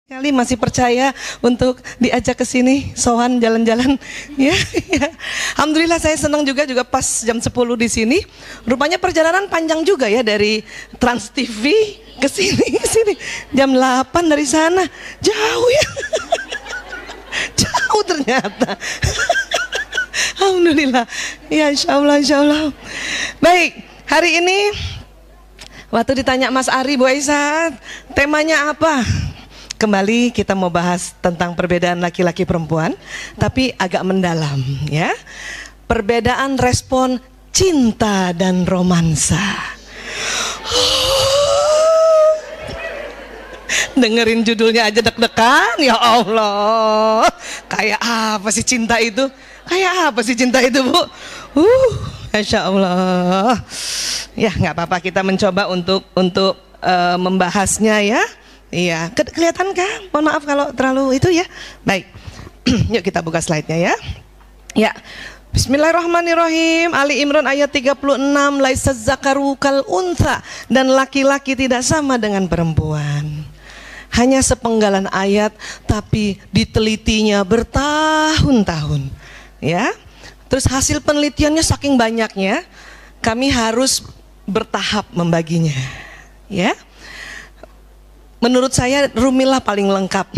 Kali masih percaya untuk diajak ke sini, sowan jalan-jalan, ya, ya. Alhamdulillah saya senang juga pas jam 10 di sini. Rupanya perjalanan panjang juga ya dari Trans TV ke sini, jam 8 dari sana, jauh ya, jauh ternyata. Alhamdulillah, ya insya Allah. Baik, hari ini waktu ditanya Mas Ari, Bu Aisyah, temanya apa? Kembali kita mau bahas tentang perbedaan laki-laki perempuan, tapi agak mendalam ya. Perbedaan respon cinta dan romansa. Dengerin judulnya aja deg-degan, ya Allah. Kayak apa sih cinta itu? Kayak apa sih cinta itu, Bu? Masya Allah. Ya nggak apa-apa, kita mencoba untuk membahasnya ya. Iya, kelihatan kan? Mohon maaf kalau terlalu itu ya. Baik, yuk kita buka slide-nya ya. Ya, Bismillahirrahmanirrahim. Ali Imran ayat 36. Laisa zakaru kal untha, dan laki-laki tidak sama dengan perempuan. Hanya sepenggalan ayat, tapi ditelitinya bertahun-tahun. Ya, terus hasil penelitiannya saking banyaknya, kami harus bertahap membaginya. Ya. Menurut saya Rumilah paling lengkap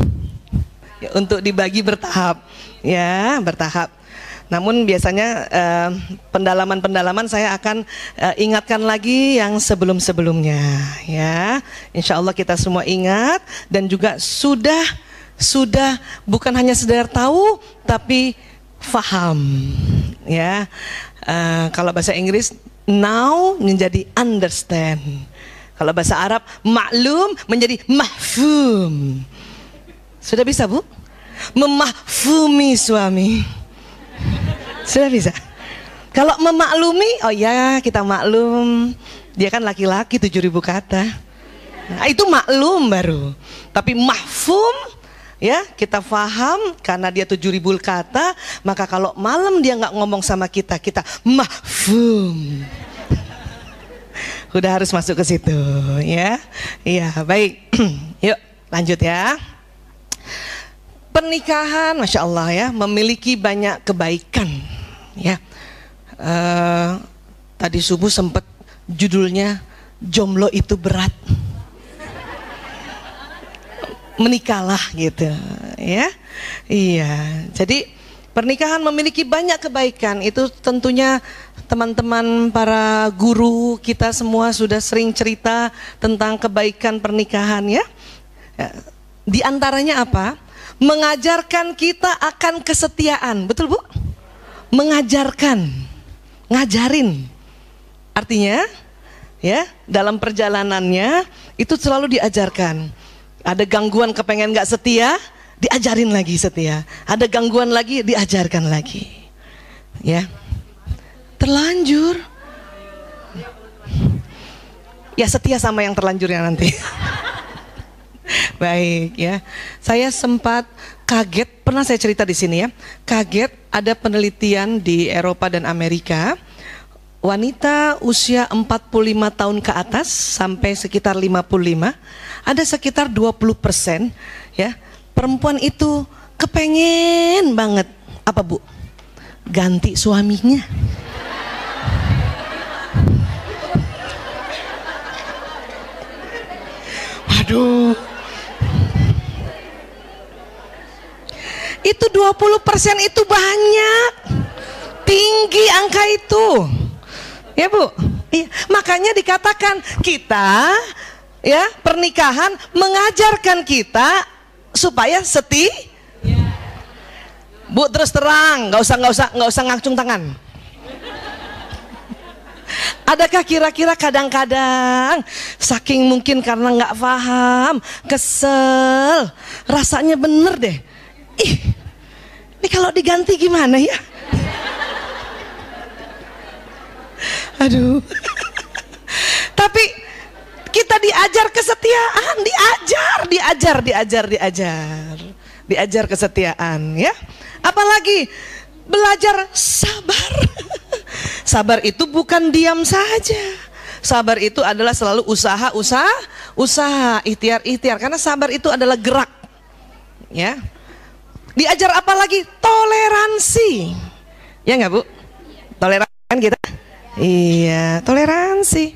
ya, untuk dibagi bertahap, ya bertahap. Namun biasanya pendalaman saya akan ingatkan lagi yang sebelum-sebelumnya, ya. Insya Allah kita semua ingat dan juga sudah bukan hanya sekedar tahu, tapi faham, ya. Kalau bahasa Inggris now menjadi understand. Kalau bahasa Arab, maklum menjadi mahfum. Sudah bisa, Bu? Memahfumi suami. Sudah bisa? Kalau memaklumi, oh ya kita maklum. Dia kan laki-laki 7.000 kata. Nah, itu maklum baru. Tapi mahfum, ya kita faham karena dia 7.000 kata. Maka kalau malam dia nggak ngomong sama kita, kita mahfum. Udah harus masuk ke situ ya. Iya, baik. Yuk lanjut ya. Pernikahan Masya Allah ya, memiliki banyak kebaikan ya. Tadi subuh sempat judulnya jomblo itu berat, menikahlah gitu ya. Iya, jadi pernikahan memiliki banyak kebaikan. Itu tentunya teman-teman para guru kita semua sudah sering cerita tentang kebaikan pernikahan ya. Di antaranya apa? Mengajarkan kita akan kesetiaan. Betul, Bu? Mengajarkan, ngajarin. Artinya ya, dalam perjalanannya itu selalu diajarkan. Ada gangguan kepengen gak setia, diajarin lagi setia. Ada gangguan lagi, diajarkan lagi. Ya. Terlanjur. Ya setia sama yang terlanjurnya nanti. Baik ya. Saya sempat kaget, pernah saya cerita di sini ya. Kaget ada penelitian di Eropa dan Amerika. Wanita usia 45 tahun ke atas sampai sekitar 55, ada sekitar 20% ya. Perempuan itu kepengen banget apa, Bu? Ganti suaminya. Waduh. Itu 20% itu banyak. Tinggi angka itu. Ya, Bu. Iya, makanya dikatakan kita ya, pernikahan mengajarkan kita supaya Bu, terus terang, nggak usah ngacung tangan. Adakah kira-kira kadang-kadang saking mungkin karena nggak paham, kesel, rasanya bener deh. Ih, ini kalau diganti gimana ya? Aduh. Tapi kita diajar kesetiaan, diajar kesetiaan ya. Apalagi belajar sabar. Sabar itu bukan diam saja. Sabar itu adalah selalu usaha, ikhtiar. Karena sabar itu adalah gerak. ya. Diajar apa lagi? Toleransi. Ya nggak Bu? Toleransi kan kita? Iya, toleransi.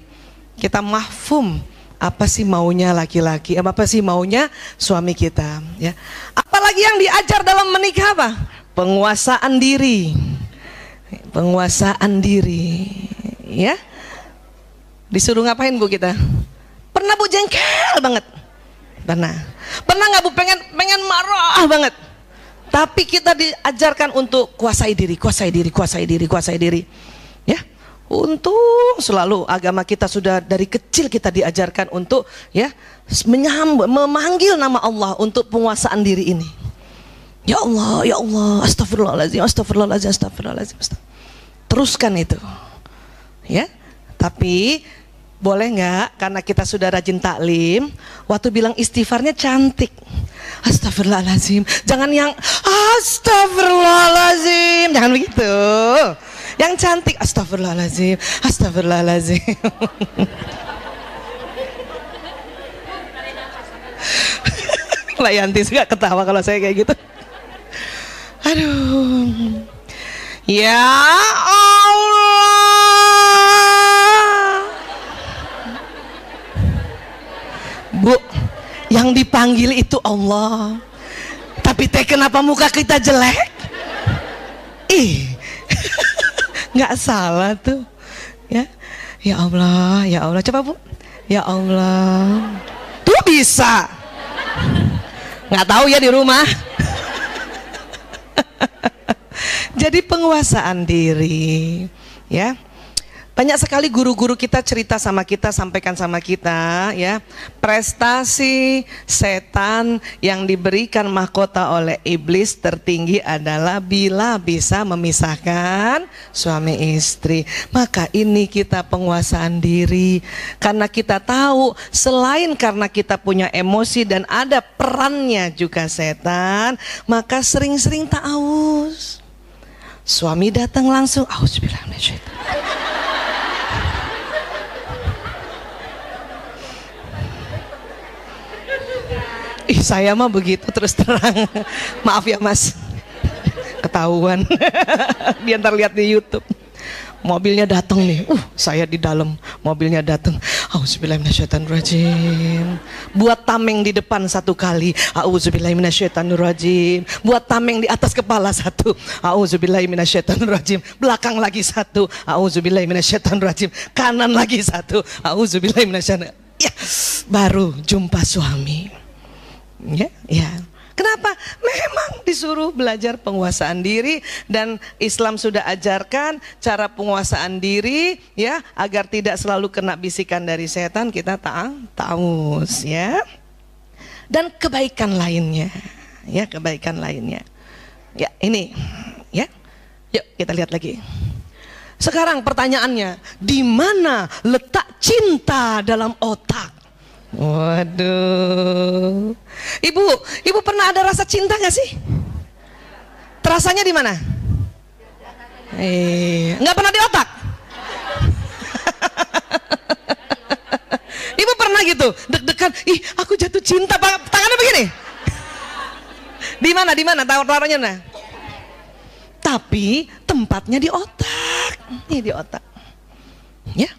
Kita mahfum apa sih maunya laki-laki, apa sih maunya suami kita, ya. Apalagi yang diajar dalam menikah apa? Penguasaan diri. Penguasaan diri, ya. Disuruh ngapain Bu kita? Pernah Bu jengkel banget? Pernah. Pernah nggak Bu pengen marah banget? Tapi kita diajarkan untuk kuasai diri, kuasai diri, kuasai diri, kuasai diri. Ya. Untung selalu agama kita sudah dari kecil kita diajarkan untuk ya memanggil nama Allah untuk penguasaan diri ini. Ya Allah, astagfirullahaladzim, astagfirullahaladzim, astagfirullahaladzim. Teruskan itu. Ya. Tapi boleh nggak karena kita sudah rajin taklim, waktu bilang istighfarnya cantik. Astagfirullahaladzim. Jangan yang astagfirullahaladzim. Jangan begitu. Yang cantik astagfirullahaladzim, astagfirullahaladzim. Layanti juga ketawa kalau saya kayak gitu. Aduh. Ya Allah. Bu, yang dipanggil itu Allah. Tapi teh kenapa muka kita jelek? Ih, nggak salah tuh. Ya, ya Allah, ya Allah. Coba Bu, ya Allah. Tuh bisa. Nggak tahu ya di rumah. Jadi penguasaan diri, ya. Banyak sekali guru-guru kita cerita sama kita, sampaikan sama kita, ya. Prestasi setan yang diberikan mahkota oleh iblis tertinggi adalah bila bisa memisahkan suami istri. Maka ini kita penguasaan diri. Karena kita tahu selain karena kita punya emosi dan ada perannya juga setan, maka sering-sering ta'awuz. Suami datang langsung, auzubillah minasyaitonir rajim. Ih, saya mah begitu terus terang. Maaf ya Mas, ketahuan. Dia ntar lihat di YouTube. Mobilnya datang nih, saya di dalam, mobilnya datang. Auzubillahiminasyaitonirrajim. Buat tameng di depan satu kali. Auzubillahiminasyaitonirrajim. Buat tameng di atas kepala satu. Auzubillahiminasyaitonirrajim. Belakang lagi satu. Auzubillahiminasyaitonirrajim. Kanan lagi satu. Auzubillahiminasyaitonirrajim. Ya, baru jumpa suami. Ya, ya. Kenapa? Memang disuruh belajar penguasaan diri dan Islam sudah ajarkan cara penguasaan diri ya agar tidak selalu kena bisikan dari setan. Kita ta'awuz ya. Dan kebaikan lainnya. Ya, kebaikan lainnya. Ya, ini ya. Yuk kita lihat lagi. Sekarang pertanyaannya, di mana letak cinta dalam otak? Waduh, ibu pernah ada rasa cinta nggak sih? Terasanya di mana? Nggak pernah di otak. Ibu pernah gitu, deg-degan, ih aku jatuh cinta, tangannya begini. Di mana? Taruhnya mana? Tapi tempatnya di otak, nih di otak. Ya,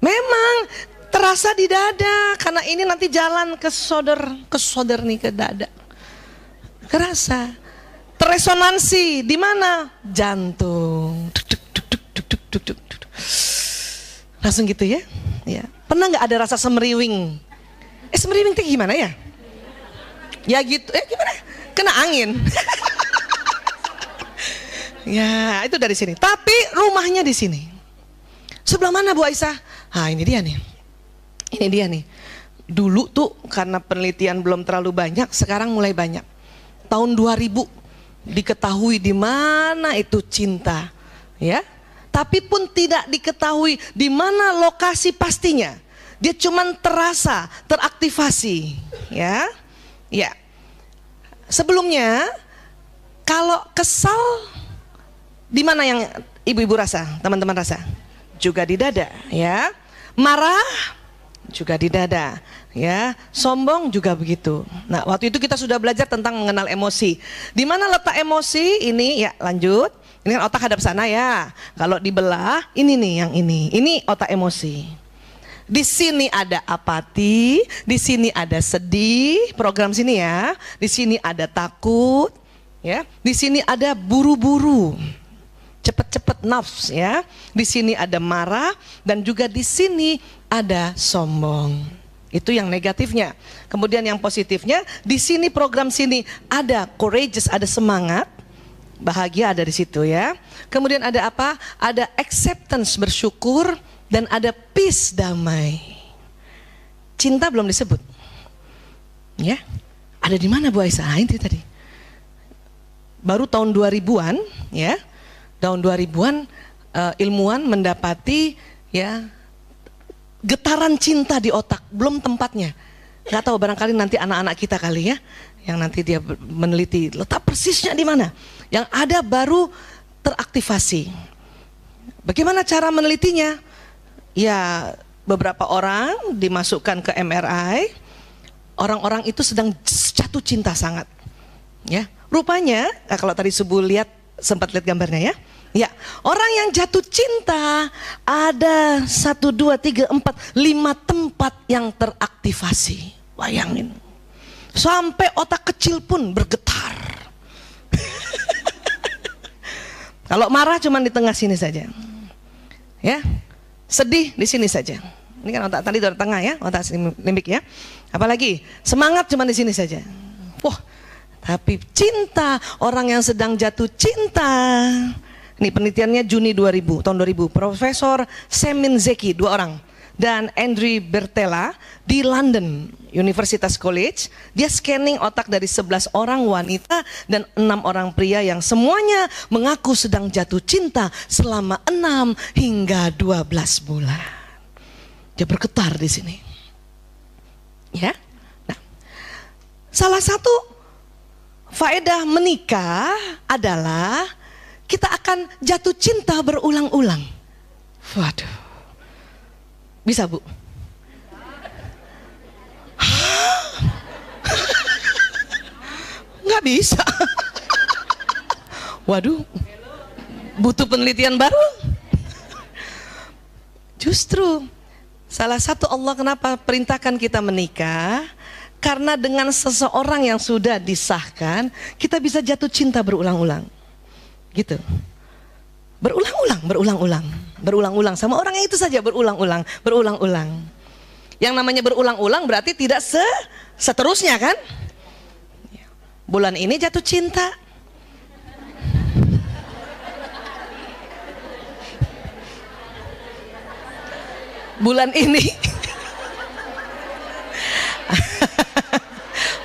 memang. Terasa di dada karena ini nanti jalan ke soder nih ke dada. Kerasa. Teresonansi di mana? Jantung. Langsung gitu ya. Ya. Pernah nggak ada rasa semeriwing? Semeriwing itu gimana ya? Ya gitu. Gimana? Kena angin. Ya, itu dari sini. Tapi rumahnya di sini. Sebelah mana Bu Aisyah? Ini dia nih. Ini dia nih. Dulu tuh karena penelitian belum terlalu banyak, sekarang mulai banyak. Tahun 2000 diketahui di mana itu cinta, ya. Tapi pun tidak diketahui di mana lokasi pastinya. Dia cuman terasa, teraktivasi, ya. Ya. Sebelumnya kalau kesal di mana yang ibu-ibu rasa, teman-teman rasa? Juga di dada, ya. Marah juga di dada, ya. Sombong juga begitu. Nah, waktu itu kita sudah belajar tentang mengenal emosi. Di mana letak emosi ini? Ya, lanjut. Ini kan otak hadap sana ya. Kalau dibelah, ini nih yang ini. Ini otak emosi. Di sini ada apati, di sini ada sedih, program sini ya. Di sini ada takut, ya. Di sini ada buru-buru. Cepet-cepet nafs ya. Di sini ada marah dan juga di sini ada sombong. Itu yang negatifnya. Kemudian yang positifnya, di sini program sini ada courageous, ada semangat, bahagia ada di situ ya. Kemudian ada apa? Ada acceptance, bersyukur, dan ada peace, damai. Cinta belum disebut. Ya. Ada di mana Bu Aisyah? Itu tadi. Baru tahun 2000-an ya. Tahun 2000-an ilmuwan mendapati ya getaran cinta di otak, belum tempatnya. Nggak tahu, barangkali nanti anak-anak kita kali ya, yang nanti dia meneliti letak persisnya di mana. Yang ada baru teraktivasi. Bagaimana cara menelitinya? Ya, beberapa orang dimasukkan ke MRI, orang-orang itu sedang jatuh cinta sangat. Ya, rupanya kalau tadi subuh sempat lihat gambarnya ya. Ya, orang yang jatuh cinta ada 1, 2, 3, 4, 5 tempat yang teraktivasi. Bayangin. Sampai otak kecil pun bergetar. Kalau marah cuma di tengah sini saja. Ya. Sedih di sini saja. Ini kan otak tadi di tengah ya, otak limbik ya. Apalagi semangat cuma di sini saja. Wah, tapi cinta, orang yang sedang jatuh cinta. Ini penelitiannya Juni 2000, tahun 2000. Profesor Semin Zeki, 2 orang. Dan Andrew Bertella di London Universitas College. Dia scanning otak dari 11 orang wanita dan 6 orang pria yang semuanya mengaku sedang jatuh cinta selama 6 hingga 12 bulan. Dia bergetar di sini. Ya. Nah, salah satu faedah menikah adalah kita akan jatuh cinta berulang-ulang. Waduh. Bisa Bu? Nggak bisa. Waduh. Butuh penelitian baru. Justru salah satu Allah kenapa perintahkan kita menikah, karena dengan seseorang yang sudah disahkan, kita bisa jatuh cinta berulang-ulang. Gitu. Berulang-ulang sama orang yang itu saja, berulang-ulang. Yang namanya berulang-ulang berarti tidak seterusnya kan? Bulan ini jatuh cinta. Bulan ini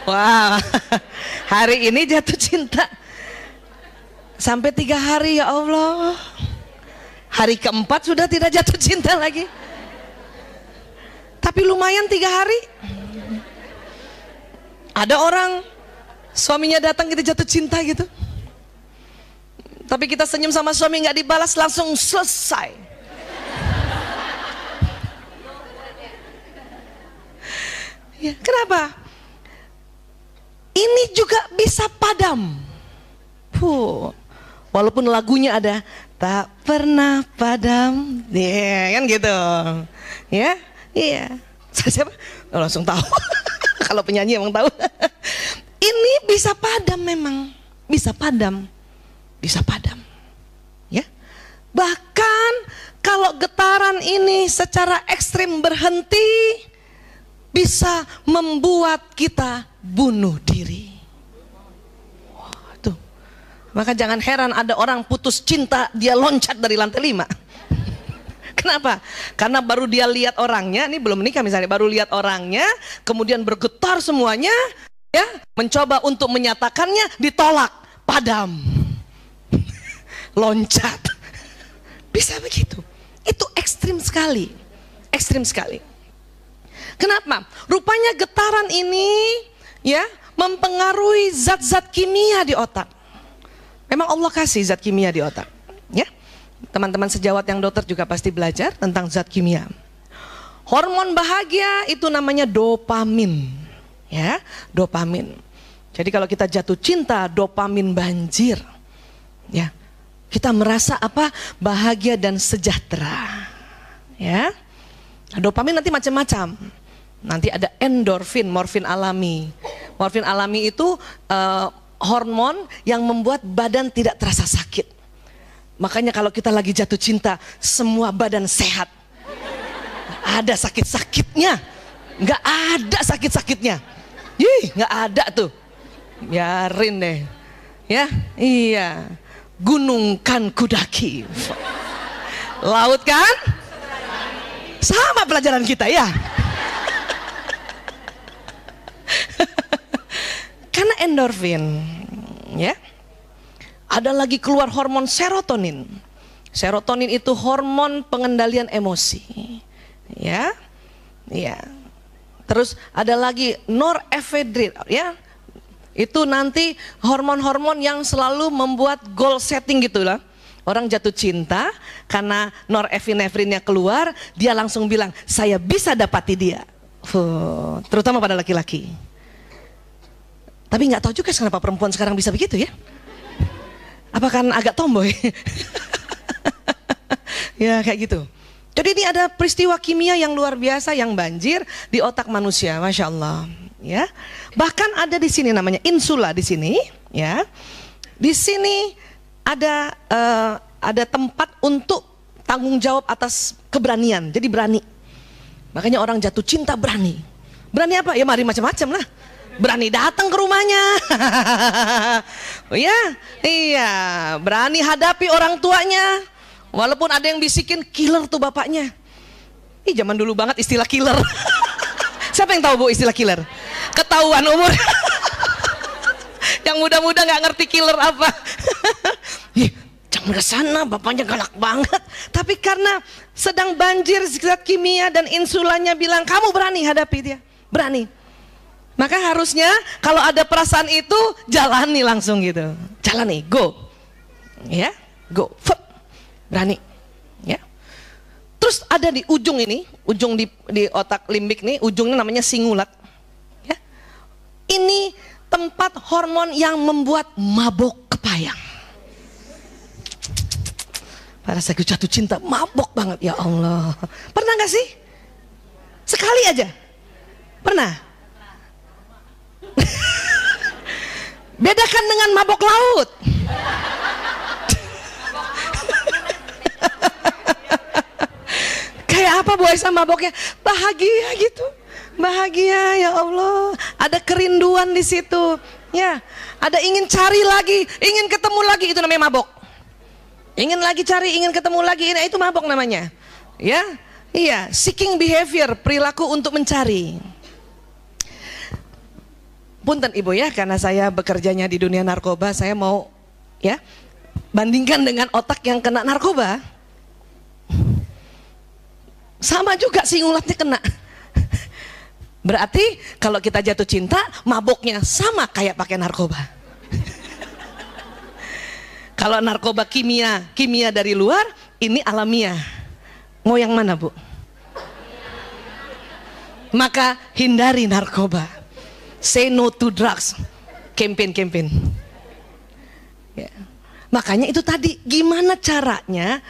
wah, hari ini jatuh cinta. Sampai 3 hari ya Allah. Hari keempat sudah tidak jatuh cinta lagi. Tapi lumayan 3 hari. Ada orang suaminya datang kita jatuh cinta gitu. Tapi kita senyum sama suami nggak dibalas, langsung selesai. Ya, kenapa? Ini juga bisa padam. Walaupun lagunya ada tak pernah padam, ya kan gitu, ya, iya. Siapa? Oh, langsung tahu. Kalau penyanyi emang tahu. Ini bisa padam memang, bisa padam, ya. Bahkan kalau getaran ini secara ekstrim berhenti, bisa membuat kita bunuh diri. Maka jangan heran ada orang putus cinta, dia loncat dari lantai 5. Kenapa? Karena baru dia lihat orangnya, ini belum menikah misalnya, baru lihat orangnya, kemudian bergetar semuanya, ya, mencoba untuk menyatakannya, ditolak, padam, loncat. Bisa begitu. Itu ekstrim sekali, Kenapa? Rupanya getaran ini, ya, mempengaruhi zat-zat kimia di otak. Memang Allah kasih zat kimia di otak, ya. Teman-teman sejawat yang dokter juga pasti belajar tentang zat kimia. Hormon bahagia itu namanya dopamin. Ya, dopamin. Jadi kalau kita jatuh cinta, dopamin banjir. Ya. Kita merasa apa? Bahagia dan sejahtera. Ya. Dopamin nanti macam-macam. Nanti ada endorfin, morfin alami. Morfin alami itu hormon yang membuat badan tidak terasa sakit. Makanya kalau kita lagi jatuh cinta, semua badan sehat. Ada sakit-sakitnya. Nggak ada sakit-sakitnya. Nggak ada tuh. Biarin deh. Ya, iya. Gunung kan kudaki, laut kan sama pelajaran kita ya. Karena endorfin, ya. Ada lagi keluar hormon serotonin. Serotonin itu hormon pengendalian emosi, ya, ya. Terus ada lagi norepinefrin, ya. Itu nanti hormon-hormon yang selalu membuat goal setting gitu lah. Orang jatuh cinta karena norepinefrinnya keluar, dia langsung bilang, saya bisa dapati dia. Terutama pada laki-laki. Tapi nggak tahu juga kenapa perempuan sekarang bisa begitu ya. Apa kan agak tomboy? Ya kayak gitu. Jadi ini ada peristiwa kimia yang luar biasa yang banjir di otak manusia, Masya Allah. Ya, bahkan ada di sini namanya insula di sini, ya. Di sini ada tempat untuk tanggung jawab atas keberanian. Jadi berani. Makanya orang jatuh cinta berani. Berani apa? Ya mari macam-macam lah. Berani datang ke rumahnya. Ya, iya. Berani hadapi orang tuanya. Walaupun ada yang bisikin killer tuh bapaknya. Zaman dulu banget istilah killer. Siapa yang tahu Bu istilah killer? Ketahuan umur. Yang muda-muda nggak ngerti killer apa. Jangan ke sana, bapaknya galak banget. Tapi karena sedang banjir zat kimia dan insulannya bilang kamu berani hadapi dia, berani. Maka harusnya kalau ada perasaan itu jalani langsung gitu, jalani, go, ya, go, berani, ya. Terus ada di ujung ini, ujung di otak limbik nih, ujungnya namanya singulat. Ya. Ini tempat hormon yang membuat mabok kepayang. Pada saat jatuh cinta, mabok banget, ya Allah. Pernah gak sih? Sekali aja? Pernah? Bedakan dengan mabok laut. Kayak apa Bu Aisyah maboknya? Bahagia gitu. Bahagia, ya Allah. Ada kerinduan di situ. Ya, ada ingin cari lagi, ingin ketemu lagi, itu namanya mabok. Ingin lagi cari, ingin ketemu lagi, itu mabok namanya. Ya, iya, seeking behavior, perilaku untuk mencari. Punten Ibu ya, karena saya bekerjanya di dunia narkoba, saya mau ya bandingkan dengan otak yang kena narkoba. Sama juga singulatnya kena. Berarti kalau kita jatuh cinta, maboknya sama kayak pakai narkoba. Kalau narkoba kimia dari luar, ini alamiah. Mau yang mana Bu? Maka hindari narkoba. Say no to drugs. Campaign. Ya. Makanya itu tadi, gimana caranya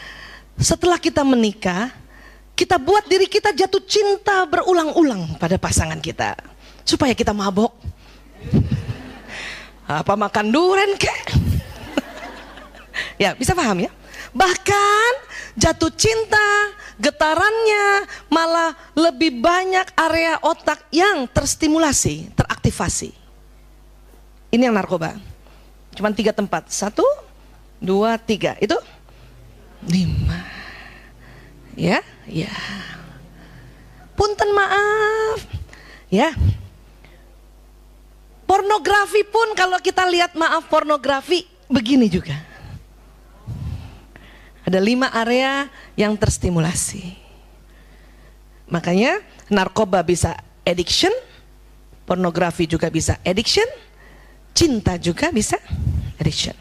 setelah kita menikah, kita buat diri kita jatuh cinta berulang-ulang pada pasangan kita. Supaya kita mabok. Apa makan durian kek? Ya, bisa paham ya? Bahkan jatuh cinta, getarannya malah lebih banyak area otak yang terstimulasi, teraktivasi. Ini yang narkoba. Cuman 3 tempat. 1, 2, 3. Itu 5. Ya, ya. Punten maaf. Ya. Pornografi pun kalau kita lihat, maaf, pornografi begini juga. Ada 5 area yang terstimulasi. Makanya narkoba bisa addiction, pornografi juga bisa addiction, cinta juga bisa addiction.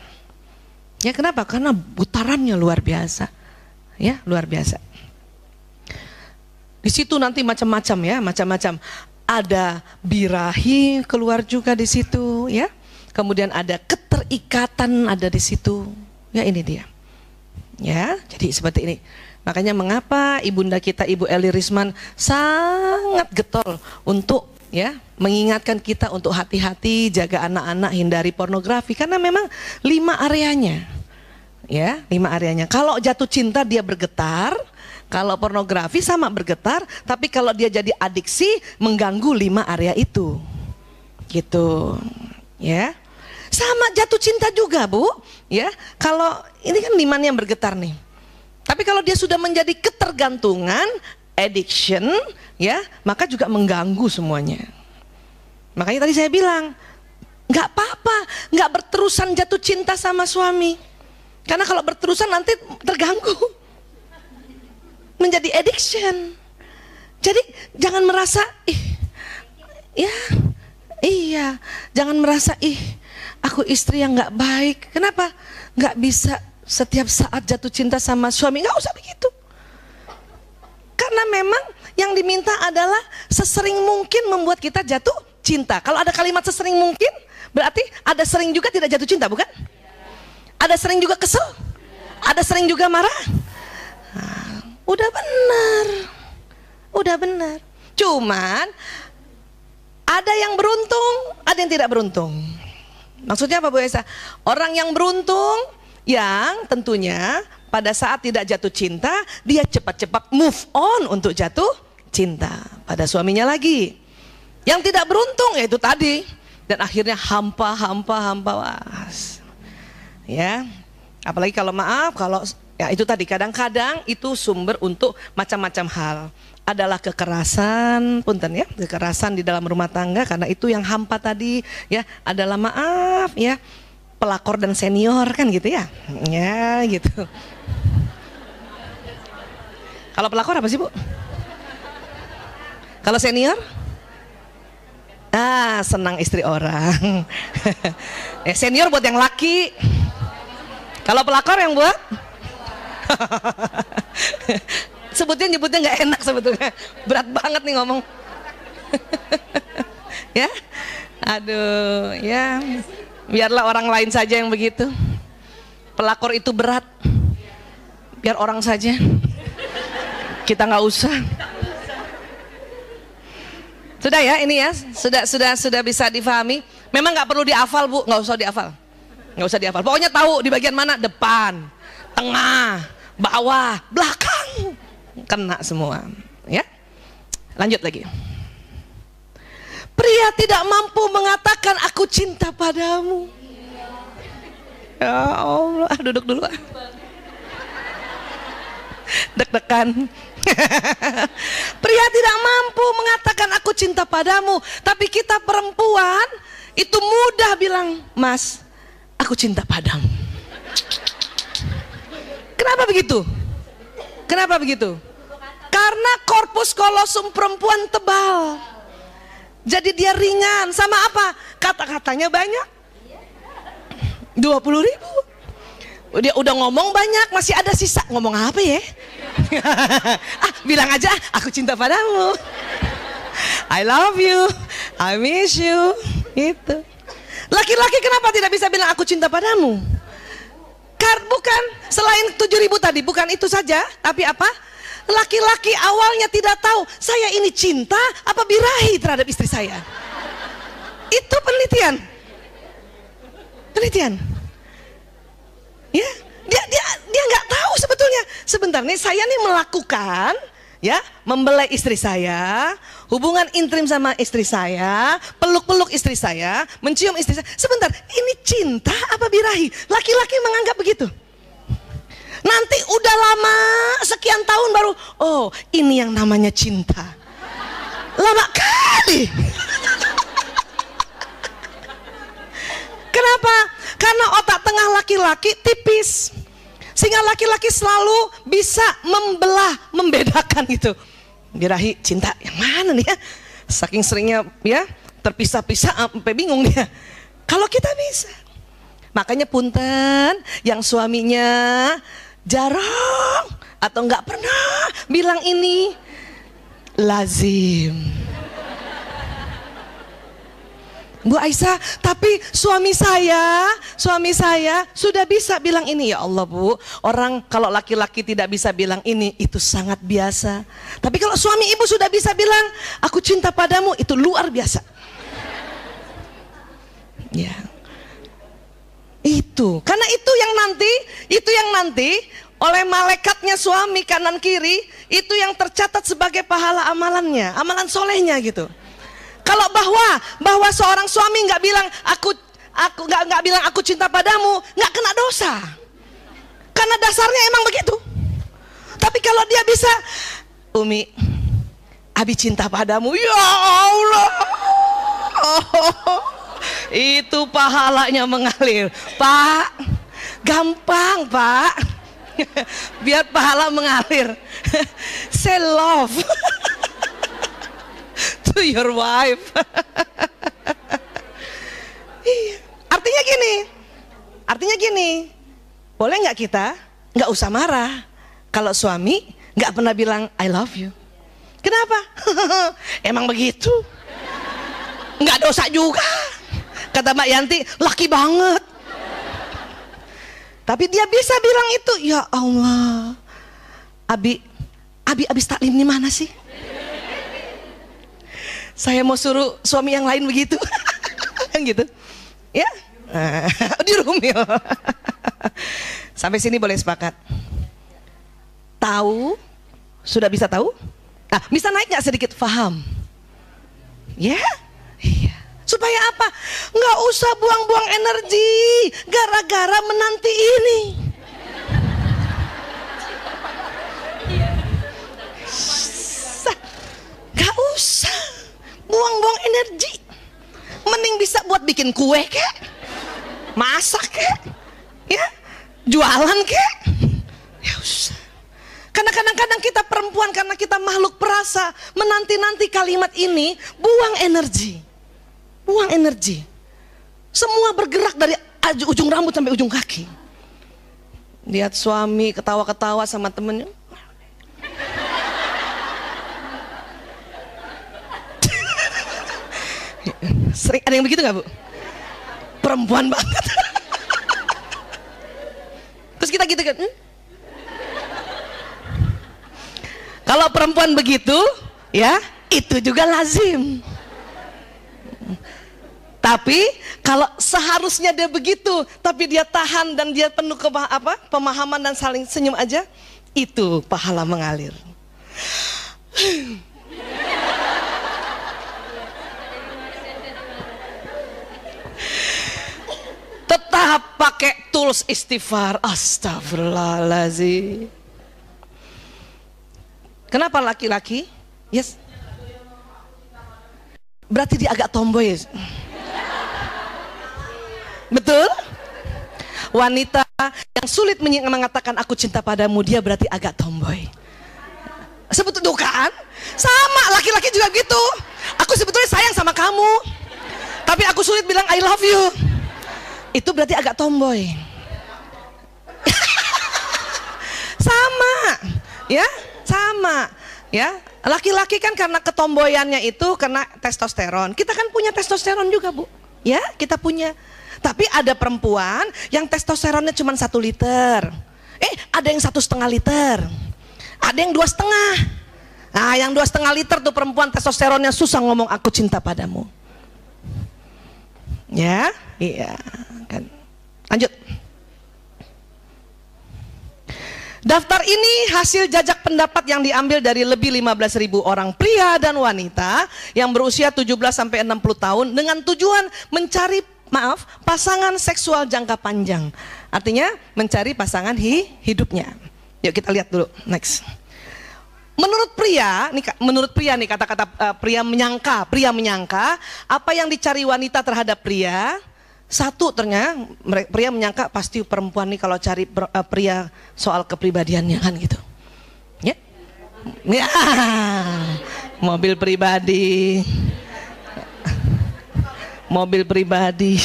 Ya kenapa? Karena putarannya luar biasa. Ya, luar biasa. Di situ nanti macam-macam ya, macam-macam. Ada birahi keluar juga di situ ya. Kemudian ada keterikatan ada di situ. Ya ini dia. Ya, jadi seperti ini. Makanya mengapa ibunda kita Ibu Eli Risman sangat getol untuk ya mengingatkan kita untuk hati-hati, jaga anak-anak, hindari pornografi, karena memang 5 areanya. Ya, 5 areanya. Kalau jatuh cinta dia bergetar, kalau pornografi sama bergetar, tapi kalau dia jadi adiksi mengganggu 5 area itu. Gitu. Ya. Sama jatuh cinta juga, Bu. Ya. Kalau ini kan 5 yang bergetar nih. Tapi kalau dia sudah menjadi ketergantungan, addiction, ya, maka juga mengganggu semuanya. Makanya tadi saya bilang, nggak apa-apa, nggak berterusan jatuh cinta sama suami. Karena kalau berterusan nanti terganggu, menjadi addiction. Jadi jangan merasa, iya, jangan merasa, aku istri yang nggak baik. Kenapa? Nggak bisa setiap saat jatuh cinta sama suami, nggak usah begitu. Karena memang yang diminta adalah sesering mungkin membuat kita jatuh cinta. Kalau ada kalimat sesering mungkin, berarti ada sering juga tidak jatuh cinta, bukan? Ada sering juga kesel, ada sering juga marah. Nah, udah benar. Cuman ada yang beruntung, ada yang tidak beruntung. Maksudnya apa, Bu Esa? Orang yang beruntung yang tentunya pada saat tidak jatuh cinta, dia cepat-cepat move on untuk jatuh cinta pada suaminya lagi. Yang tidak beruntung yaitu tadi, dan akhirnya hampa. Ya, apalagi kalau kalau ya itu tadi, kadang-kadang itu sumber untuk macam-macam hal. Adalah kekerasan, punten ya, kekerasan di dalam rumah tangga, karena itu yang hampa tadi ya, adalah ya, pelakor dan senior kan gitu ya. Ya gitu. Kalau pelakor apa sih, Bu? Kalau senior? Senang istri orang. Senior buat yang laki. Kalau pelakor yang buat? Nyebutnya nggak enak sebetulnya. Berat banget nih ngomong. Ya, aduh, ya. Biarlah orang lain saja yang begitu. Pelakor itu berat. Biar orang saja. Kita nggak usah. Sudah ya, ini ya, sudah bisa difahami. Memang nggak perlu dihafal, Bu, nggak usah dihafal. Pokoknya tahu di bagian mana, depan, tengah, bawah, belakang, kena semua. Ya, lanjut lagi. Pria tidak mampu mengatakan aku cinta padamu. Ya Allah, duduk dulu. Deg-degan. Pria tidak mampu mengatakan aku cinta padamu, tapi kita perempuan itu mudah bilang, Mas, aku cinta padamu. Kenapa begitu? Karena korpus kolosum perempuan tebal. Jadi dia ringan. Sama apa? Kata-katanya banyak. 20.000. Dia udah ngomong banyak, masih ada sisa. Ngomong apa ya? Bilang aja, aku cinta padamu. I love you, I miss you. Itu. Laki-laki kenapa tidak bisa bilang aku cinta padamu? Bukan, selain 7.000 tadi, bukan itu saja, tapi apa? Laki-laki awalnya tidak tahu saya ini cinta apa birahi terhadap istri saya. Itu penelitian. Ya, dia nggak tahu sebetulnya. Sebentar nih, saya nih melakukan, ya, membelai istri saya, hubungan intim sama istri saya, peluk-peluk istri saya, mencium istri saya. Sebentar, ini cinta apa birahi? Laki-laki menganggap begitu. Nanti udah lama, sekian tahun baru, oh ini yang namanya cinta. Lama kali. Kenapa? Karena otak tengah laki-laki tipis. Sehingga laki-laki selalu bisa membedakan gitu. Birahi, cinta, yang mana nih ya? Saking seringnya ya, terpisah-pisah sampai bingung dia. Kalau kita bisa. Makanya punten yang suaminya jarang atau nggak pernah bilang ini, lazim. Bu Aisyah, tapi suami saya sudah bisa bilang ini. Ya Allah Bu, orang kalau laki-laki tidak bisa bilang ini, itu sangat biasa. Tapi kalau suami ibu sudah bisa bilang, aku cinta padamu, itu luar biasa. Ya, itu, karena itu yang nanti oleh malaikatnya suami kanan kiri, itu yang tercatat sebagai pahala amalannya, amalan solehnya gitu. Kalau bahwa seorang suami nggak bilang aku nggak bilang aku cinta padamu, nggak kena dosa, karena dasarnya emang begitu. Tapi kalau dia bisa, Umi, Abi cinta padamu, ya Allah, itu pahalanya mengalir, Pak. Gampang Pak, biar pahala mengalir. Say love to your wife. Artinya gini, boleh nggak kita nggak usah marah kalau suami nggak pernah bilang I love you. Kenapa? Emang begitu, nggak dosa juga. Kata Mbak Yanti, laki banget. Tapi dia bisa bilang itu. Ya Allah, Abi abis taklim di mana sih? Saya mau suruh suami yang lain begitu. Kan gitu ya. Di Rumil. Sampai sini boleh sepakat? Tahu? Sudah bisa tahu? Nah, bisa naik nggak sedikit paham? Ya? Iya. Supaya apa? Nggak usah buang-buang energi gara-gara menanti ini. Nggak usah buang-buang energi. Mending bisa buat bikin kue kek, masak kek, ya, jualan kek. Ya usah. Karena kadang-kadang kita perempuan, karena kita makhluk perasa, menanti-nanti kalimat ini, buang energi. Buang energi. Semua bergerak dari ujung rambut sampai ujung kaki. Lihat suami ketawa-ketawa sama temennya. Sering ada yang begitu nggak Bu? Perempuan banget. Terus kita gitu kan? Kalau perempuan begitu, ya itu juga lazim. Tapi kalau seharusnya dia begitu, tapi dia tahan dan dia penuh pemahaman dan saling senyum aja, itu pahala mengalir. Tetap pakai tools istighfar. Astagfirullahaladzim. Kenapa laki-laki? Yes. Berarti dia agak tomboy. Betul? Wanita yang sulit mengatakan aku cinta padamu, dia berarti agak tomboy. Sebetulnya kan? Sama, laki-laki juga gitu. Aku sebetulnya sayang sama kamu, tapi aku sulit bilang I love you. Itu berarti agak tomboy. Sama, ya, sama, ya. Laki-laki kan karena ketomboyannya itu karena testosteron. Kita kan punya testosteron juga Bu, ya, kita punya. Tapi ada perempuan yang testosteronnya cuma 1 liter. Ada yang 1,5 liter. Ada yang 2,5. Nah, yang 2,5 liter tuh perempuan testosteronnya susah ngomong aku cinta padamu. Ya, iya. Kan. Lanjut. Daftar ini hasil jajak pendapat yang diambil dari lebih 15.000 orang pria dan wanita yang berusia 17 sampai 60 tahun dengan tujuan mencari pasangan seksual jangka panjang. Artinya mencari pasangan hidupnya. Yuk kita lihat dulu, next. Menurut pria nih kata-kata pria menyangka apa yang dicari wanita terhadap pria. Satu, ternyata pria menyangka pasti perempuan nih kalau cari pria soal kepribadiannya kan gitu. Ya. Ya. Mobil pribadi. Mobil pribadi.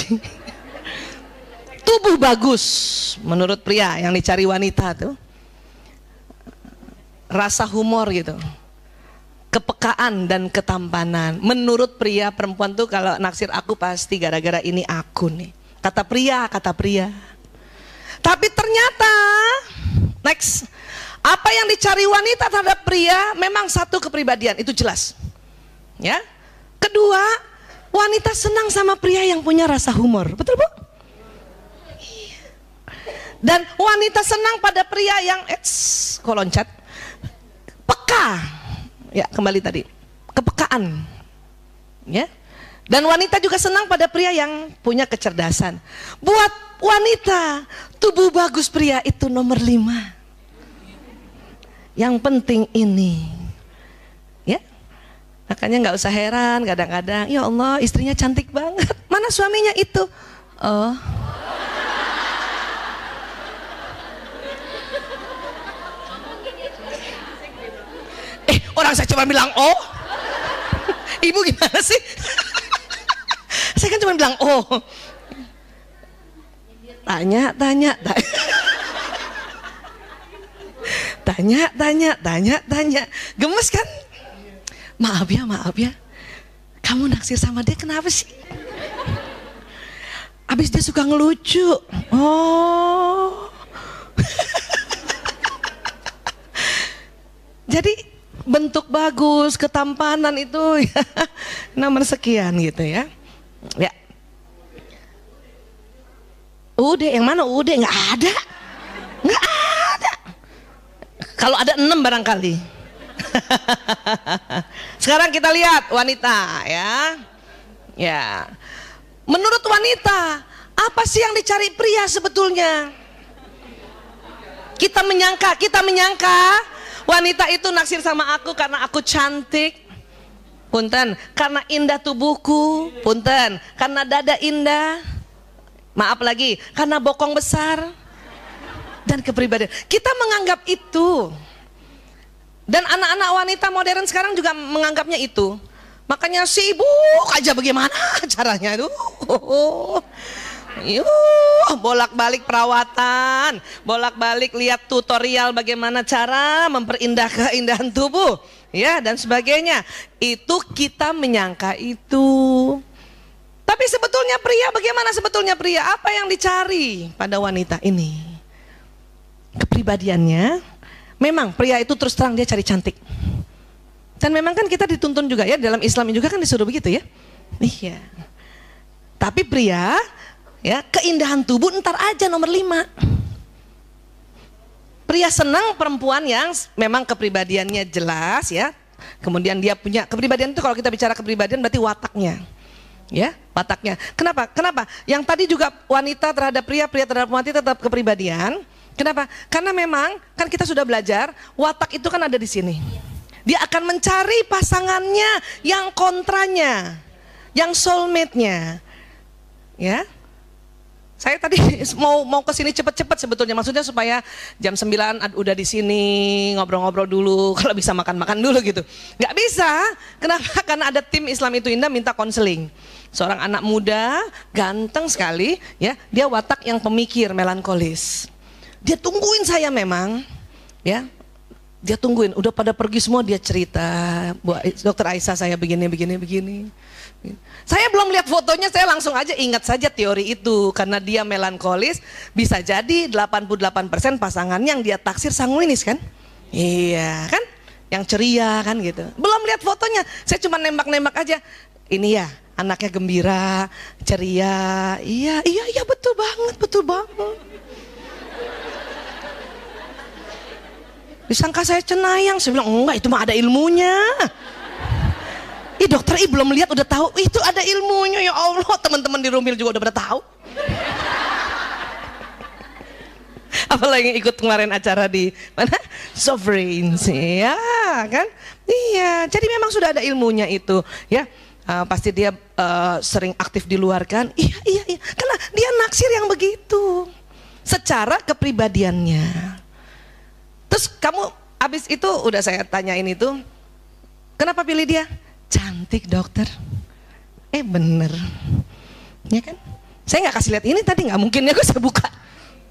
Tubuh bagus menurut pria yang dicari wanita tuh. Rasa humor gitu. kepekaan dan ketampanan. Menurut pria, perempuan tuh kalau naksir aku pasti gara-gara ini aku nih. Kata pria, kata pria. Tapi ternyata, next, apa yang dicari wanita terhadap pria memang satu kepribadian, itu jelas. Ya. Kedua, wanita senang sama pria yang punya rasa humor. Betul, Bu? Iya. Dan wanita senang pada pria yang kok loncat? Peka. Ya, kembali tadi. Kepekaan. Ya. Dan wanita juga senang pada pria yang punya kecerdasan. Buat wanita, tubuh bagus pria itu nomor 5. Yang penting ini. Ya. Makanya nggak usah heran kadang-kadang, ya Allah istrinya cantik banget. Mana suaminya itu? Oh. Orang saya cuma bilang oh. Ibu gimana sih? Saya kan cuma bilang oh. Tanya. Tanya. Gemes kan? Maaf ya. Kamu naksir sama dia kenapa sih? Abis dia suka ngelucu. Oh. Jadi bentuk bagus, ketampanan itu ya, nomor sekian gitu ya. Ya. Udah, yang mana udah? Nggak ada. Kalau ada 6 barangkali. Sekarang kita lihat wanita ya. Ya. Menurut wanita, apa sih yang dicari pria sebetulnya? Kita menyangka wanita itu naksir sama aku karena aku cantik. Punten, karena indah tubuhku. Punten, karena dada indah. Maaf lagi, karena bokong besar. Dan kepribadian. Kita menganggap itu. Dan anak-anak wanita modern sekarang juga menganggapnya itu. Makanya sibuk aja bagaimana caranya itu. Bolak-balik perawatan, bolak-balik lihat tutorial bagaimana cara memperindah keindahan tubuh, ya dan sebagainya. Itu kita menyangka itu. Tapi sebetulnya pria, bagaimana sebetulnya pria? Apa yang dicari pada wanita ini? Kepribadiannya. Memang pria itu terus terang dia cari cantik. Dan memang kan kita dituntun juga ya, dalam Islam juga kan disuruh begitu ya. Iya. Tapi pria ya, keindahan tubuh ntar aja nomor 5. Pria senang perempuan yang memang kepribadiannya jelas ya. Kemudian dia punya kepribadian itu, kalau kita bicara kepribadian berarti wataknya. Ya, wataknya. Kenapa? Yang tadi juga wanita terhadap pria terhadap wanita tetap kepribadian. Kenapa? Karena memang kan kita sudah belajar watak itu kan ada di sini. Dia akan mencari pasangannya yang kontranya, yang soulmate-nya. Ya. Saya tadi mau ke sini cepet-cepet sebetulnya, maksudnya supaya jam 9 udah di sini ngobrol-ngobrol dulu, kalau bisa makan-makan dulu gitu. Nggak bisa. Kenapa? Karena ada tim Islam itu Indah minta konseling. Seorang anak muda, ganteng sekali, ya, dia watak yang pemikir, melankolis. Dia tungguin saya memang, ya. Dia tungguin, udah pada pergi semua dia cerita, Bu Dokter Aisyah saya begini. Saya belum lihat fotonya, saya langsung aja ingat saja teori itu. Karena dia melankolis, bisa jadi 88% pasangan yang dia taksir sanguinis kan? Iya kan? Yang ceria kan gitu. Belum lihat fotonya, saya cuma nembak-nembak aja. Ini ya, anaknya gembira, ceria. Iya betul banget. Disangka saya cenayang, saya bilang enggak, itu mah ada ilmunya. Dokter belum lihat udah tahu, itu ada ilmunya ya Allah. Teman-teman di Rumil juga udah pada tahu. Apalagi yang ikut kemarin acara di mana? Sovereigns, ya kan? Iya, jadi memang sudah ada ilmunya itu, ya. Pasti dia sering aktif di luar kan? Iya, karena dia naksir yang begitu. Secara kepribadiannya. Terus kamu abis itu udah saya tanyain itu, kenapa pilih dia? Cantik dokter. Bener, ya kan? Saya nggak kasih lihat ini tadi, nggak mungkin ya, gue saya buka.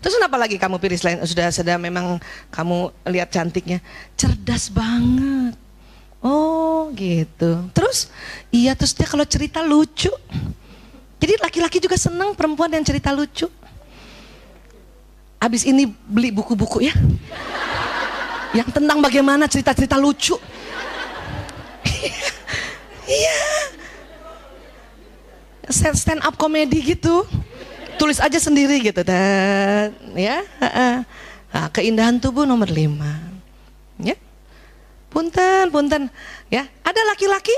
Terus kenapa lagi kamu pilih selain sudah memang kamu lihat cantiknya? Cerdas banget, Oh gitu. Terus iya, terus dia kalau cerita lucu. Jadi laki-laki juga senang perempuan yang cerita lucu. Abis ini beli buku-buku ya, yang tentang bagaimana cerita-cerita lucu. Iya, stand up komedi gitu. Tulis aja sendiri gitu, dan ya. Nah, keindahan tubuh nomor 5. Ya, punten, ya. Ada laki-laki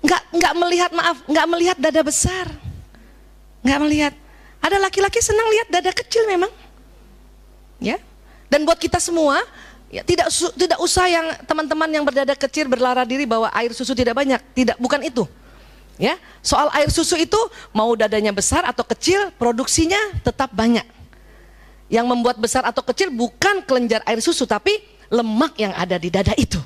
nggak melihat, maaf, nggak melihat dada besar, nggak melihat. Ada laki-laki senang lihat dada kecil memang, ya. Dan buat kita semua, ya, tidak usah yang teman-teman yang berdada kecil berlara diri bahwa air susu tidak banyak, tidak, bukan itu. Ya, soal air susu itu mau dadanya besar atau kecil, produksinya tetap banyak. Yang membuat besar atau kecil bukan kelenjar air susu, tapi lemak yang ada di dada itu.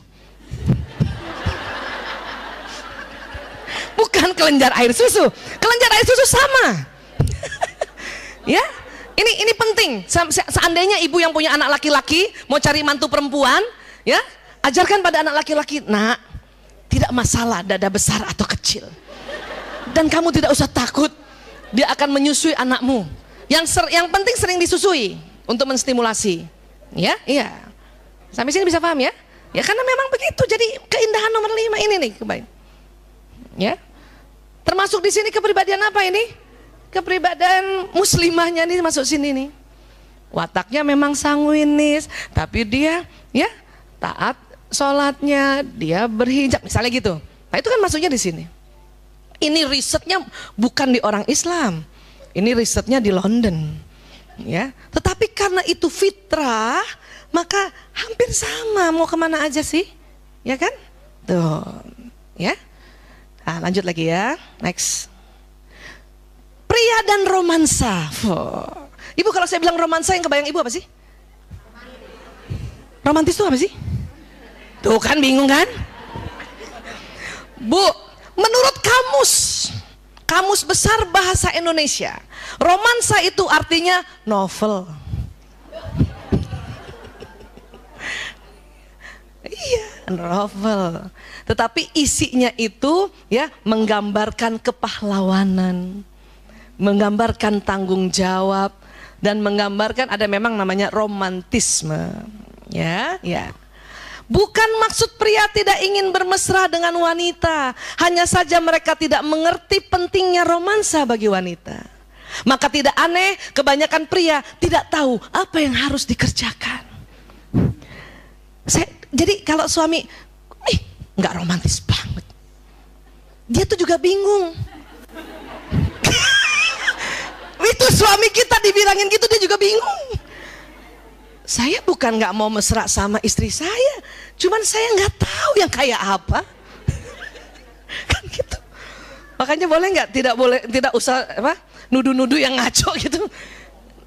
Bukan kelenjar air susu. Kelenjar air susu sama. Ya, ini penting. Seandainya ibu yang punya anak laki-laki mau cari mantu perempuan, ya, ajarkan pada anak laki-laki, nak, tidak masalah dada besar atau kecil. Dan kamu tidak usah takut, dia akan menyusui anakmu. Yang penting sering disusui untuk menstimulasi. Ya, iya. Sampai sini bisa paham ya? Ya karena memang begitu. Jadi keindahan nomor 5 ini nih, kebaik. Ya. Termasuk di sini kepribadian apa ini? Kepribadian muslimahnya nih masuk sini nih. Wataknya memang sanguinis, tapi dia ya taat sholatnya, dia berhijab, misalnya gitu. Nah itu kan masuknya di sini. Ini risetnya bukan di orang Islam, ini risetnya di London, ya. Tetapi karena itu fitrah, maka hampir sama, mau kemana aja sih, ya kan? Tuh, ya. Nah, lanjut lagi ya, next. Pria dan romansa. Ibu kalau saya bilang romansa, yang kebayang ibu apa sih? Romantis itu apa sih? Tuh kan bingung kan? Bu, menurut kamus besar bahasa Indonesia, romansa itu artinya novel. Iya, novel. Tetapi isinya itu ya menggambarkan kepahlawanan, menggambarkan tanggung jawab, dan menggambarkan ada memang namanya romantisme. Ya, ya. Bukan maksud pria tidak ingin bermesra dengan wanita, hanya saja mereka tidak mengerti pentingnya romansa bagi wanita. Maka tidak aneh kebanyakan pria tidak tahu apa yang harus dikerjakan. Jadi kalau suami, nggak romantis banget, dia tuh juga bingung. Itu suami kita dibilangin gitu, dia juga bingung. Saya bukan nggak mau mesra sama istri saya, cuman saya nggak tahu yang kayak apa. Kan gitu. Makanya boleh nggak, tidak usah apa nuduh-nuduh yang ngaco gitu.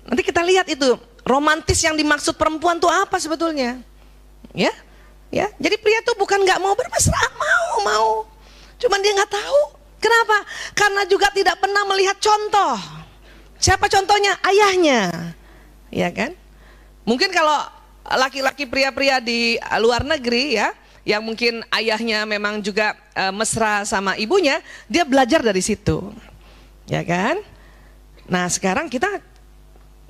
Nanti kita lihat itu romantis yang dimaksud perempuan tuh apa sebetulnya, ya, ya. Jadi pria tuh bukan nggak mau bermesra, mau, cuman dia nggak tahu. Kenapa? Karena juga tidak pernah melihat contoh. Siapa contohnya? Ayahnya, ya kan? Mungkin kalau laki-laki pria-pria di luar negeri ya, yang mungkin ayahnya memang juga mesra sama ibunya, dia belajar dari situ, ya kan? Nah sekarang kita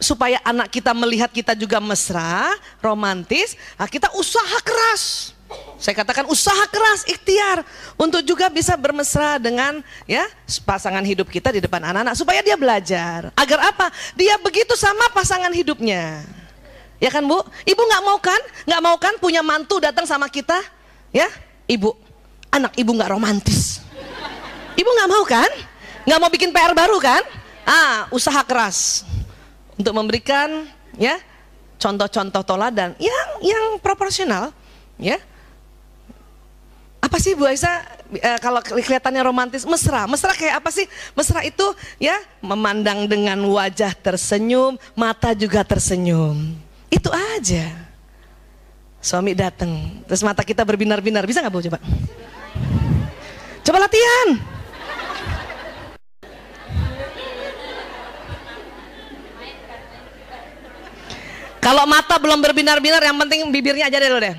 supaya anak kita melihat kita juga mesra, romantis, nah kita usaha keras. Saya katakan usaha keras, ikhtiar untuk juga bisa bermesra dengan ya pasangan hidup kita di depan anak-anak, supaya dia belajar. Agar apa? Dia begitu sama pasangan hidupnya. Ya kan Bu? Ibu nggak mau kan punya mantu datang sama kita, ya? Ibu, anak ibu nggak romantis. Ibu nggak mau kan? Nggak mau bikin PR baru kan? Usaha keras untuk memberikan ya contoh-contoh teladan yang proporsional, ya. Apa sih Bu Aisyah kalau kelihatannya romantis? Mesra kayak apa sih? Mesra itu ya memandang dengan wajah tersenyum, mata juga tersenyum. Itu aja. Suami datang, terus mata kita berbinar-binar, bisa nggak Bu coba? Coba latihan. Kalau mata belum berbinar-binar, yang penting bibirnya aja dulu deh.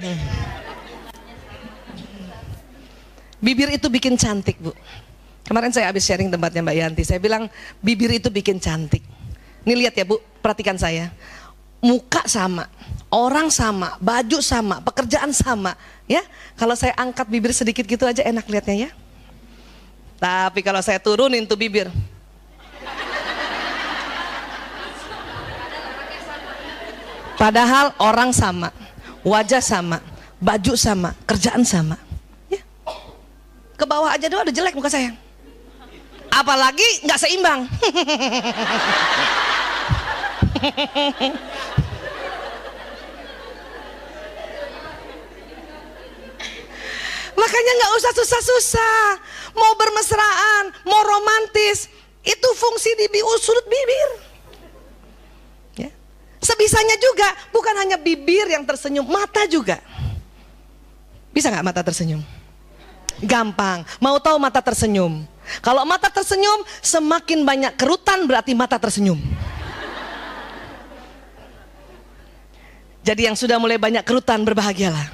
Bibir itu bikin cantik, Bu. Kemarin saya habis sharing tempatnya Mbak Yanti. Saya bilang bibir itu bikin cantik. Nih lihat ya Bu, perhatikan saya. Muka sama, orang sama, baju sama, pekerjaan sama, ya. Kalau saya angkat bibir sedikit gitu aja enak lihatnya ya. Tapi kalau saya turunin tuh bibir, padahal orang sama, wajah sama, baju sama, kerjaan sama, ya. Ke bawah aja doang udah jelek muka saya. Apalagi nggak seimbang. Makanya nggak usah susah-susah. Mau bermesraan, mau romantis, itu fungsi di sudut bibir. Ya. Sebisanya juga, bukan hanya bibir yang tersenyum, mata juga. Bisa nggak mata tersenyum? Gampang. Mau tahu mata tersenyum? Kalau mata tersenyum, semakin banyak kerutan berarti mata tersenyum. Jadi yang sudah mulai banyak kerutan berbahagialah.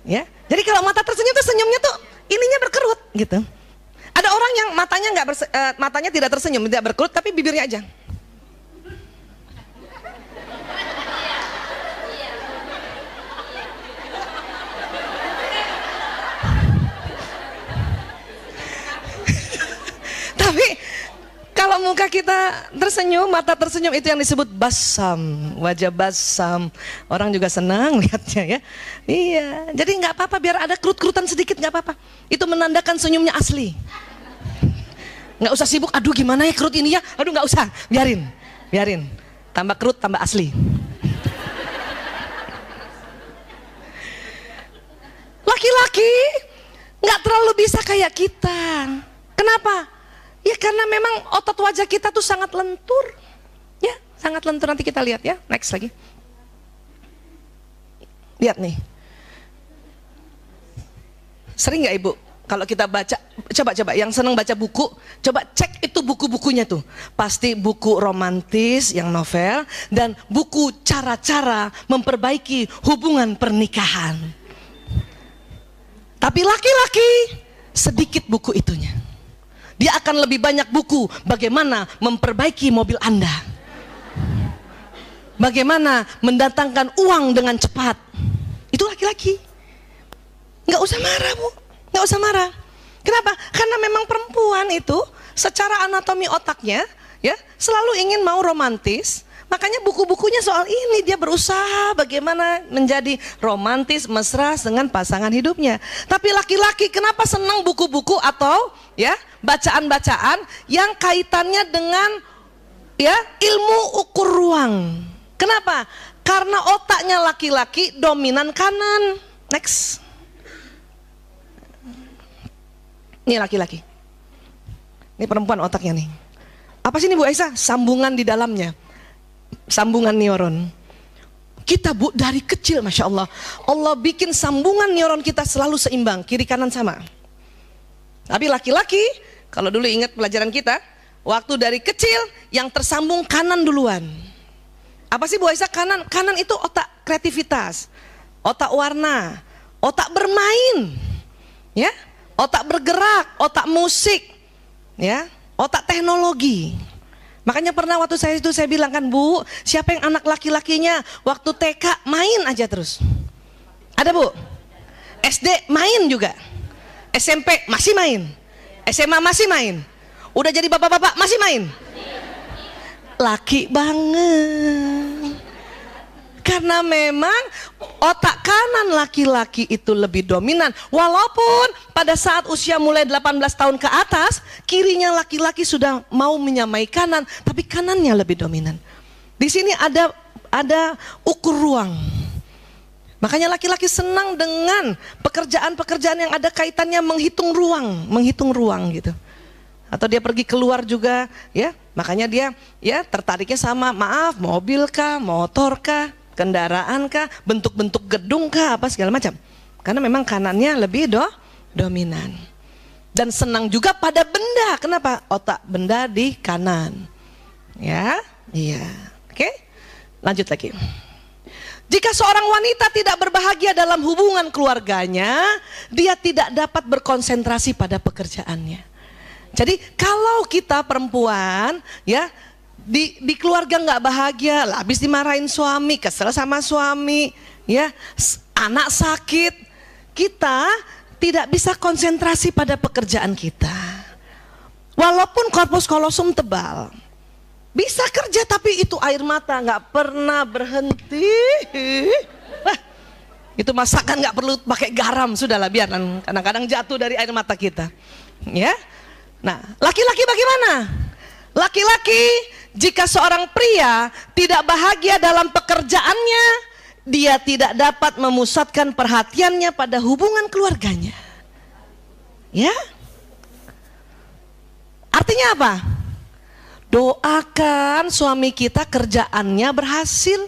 Ya. Jadi kalau mata tersenyum tuh senyumnya tuh ininya berkerut gitu. Ada orang yang matanya tidak tersenyum, tidak berkerut tapi bibirnya aja. Tapi kalau muka kita tersenyum, mata tersenyum, itu yang disebut basam, wajah basam. Orang juga senang lihatnya ya. Iya, jadi nggak apa-apa, biar ada kerut-kerutan sedikit nggak apa-apa. Itu menandakan senyumnya asli. Nggak usah sibuk, aduh gimana ya kerut ini ya, aduh nggak usah, biarin. Tambah kerut, tambah asli. Laki-laki nggak terlalu bisa kayak kita. Kenapa? Ya karena memang otot wajah kita tuh sangat lentur. Ya, sangat lentur, nanti kita lihat ya. Next lagi. Lihat nih. Sering nggak Ibu kalau kita baca, coba yang senang baca buku, coba cek itu buku-bukunya tuh. Pasti buku romantis yang novel dan buku cara-cara memperbaiki hubungan pernikahan. Tapi laki-laki sedikit buku itunya. Dia akan lebih banyak buku bagaimana memperbaiki mobil Anda, bagaimana mendatangkan uang dengan cepat. Itu laki-laki. Nggak usah marah Bu, nggak usah marah. Kenapa? Karena memang perempuan itu secara anatomi otaknya ya selalu ingin mau romantis. Makanya buku-bukunya soal ini, dia berusaha bagaimana menjadi romantis, mesra dengan pasangan hidupnya. Tapi laki-laki kenapa senang buku-buku atau ya bacaan-bacaan yang kaitannya dengan ya ilmu ukur ruang. Kenapa? Karena otaknya laki-laki dominan kanan. Next. Ini laki-laki. Ini perempuan otaknya nih. Apa sih ini Bu Aisyah? Sambungan di dalamnya. Sambungan neuron. Kita Bu dari kecil Masya Allah, Allah bikin sambungan neuron kita selalu seimbang, kiri kanan sama. Tapi laki-laki, kalau dulu ingat pelajaran kita, waktu dari kecil yang tersambung kanan duluan. Apa sih Bu Aisyah kanan? Kanan itu otak kreativitas, otak warna, otak bermain, ya, otak bergerak, otak musik, ya, otak teknologi. Makanya pernah waktu saya bilang kan Bu, siapa yang anak laki-lakinya waktu TK main aja terus? Ada Bu? SD main juga, SMP masih main, SMA masih main, udah jadi bapak-bapak masih main. Laki banget. Karena memang otak kanan laki-laki itu lebih dominan. Walaupun pada saat usia mulai 18 tahun ke atas, kirinya laki-laki sudah mau menyamai kanan, tapi kanannya lebih dominan. Di sini ada ukur ruang. Makanya laki-laki senang dengan pekerjaan-pekerjaan yang ada kaitannya menghitung ruang gitu. Atau dia pergi keluar juga, ya. Makanya dia ya tertariknya sama, maaf, mobil kah, motor kah, kendaraan kah, bentuk-bentuk gedung kah, apa segala macam. Karena memang kanannya lebih dominan. Dan senang juga pada benda. Kenapa? Otak benda di kanan. Ya, iya. Oke, lanjut lagi. Jika seorang wanita tidak berbahagia dalam hubungan keluarganya, dia tidak dapat berkonsentrasi pada pekerjaannya. Jadi kalau kita perempuan ya di keluarga nggak bahagia, habis dimarahin suami, kesel sama suami, ya anak sakit, kita tidak bisa konsentrasi pada pekerjaan kita. Walaupun korpus kolosum tebal, bisa kerja tapi itu air mata nggak pernah berhenti. Itu masakan nggak perlu pakai garam, sudahlah biar kadang-kadang jatuh dari air mata kita. Ya, nah laki-laki bagaimana? Laki-laki jika seorang pria tidak bahagia dalam pekerjaannya, dia tidak dapat memusatkan perhatiannya pada hubungan keluarganya. Ya, artinya apa? Doakan suami kita kerjaannya berhasil.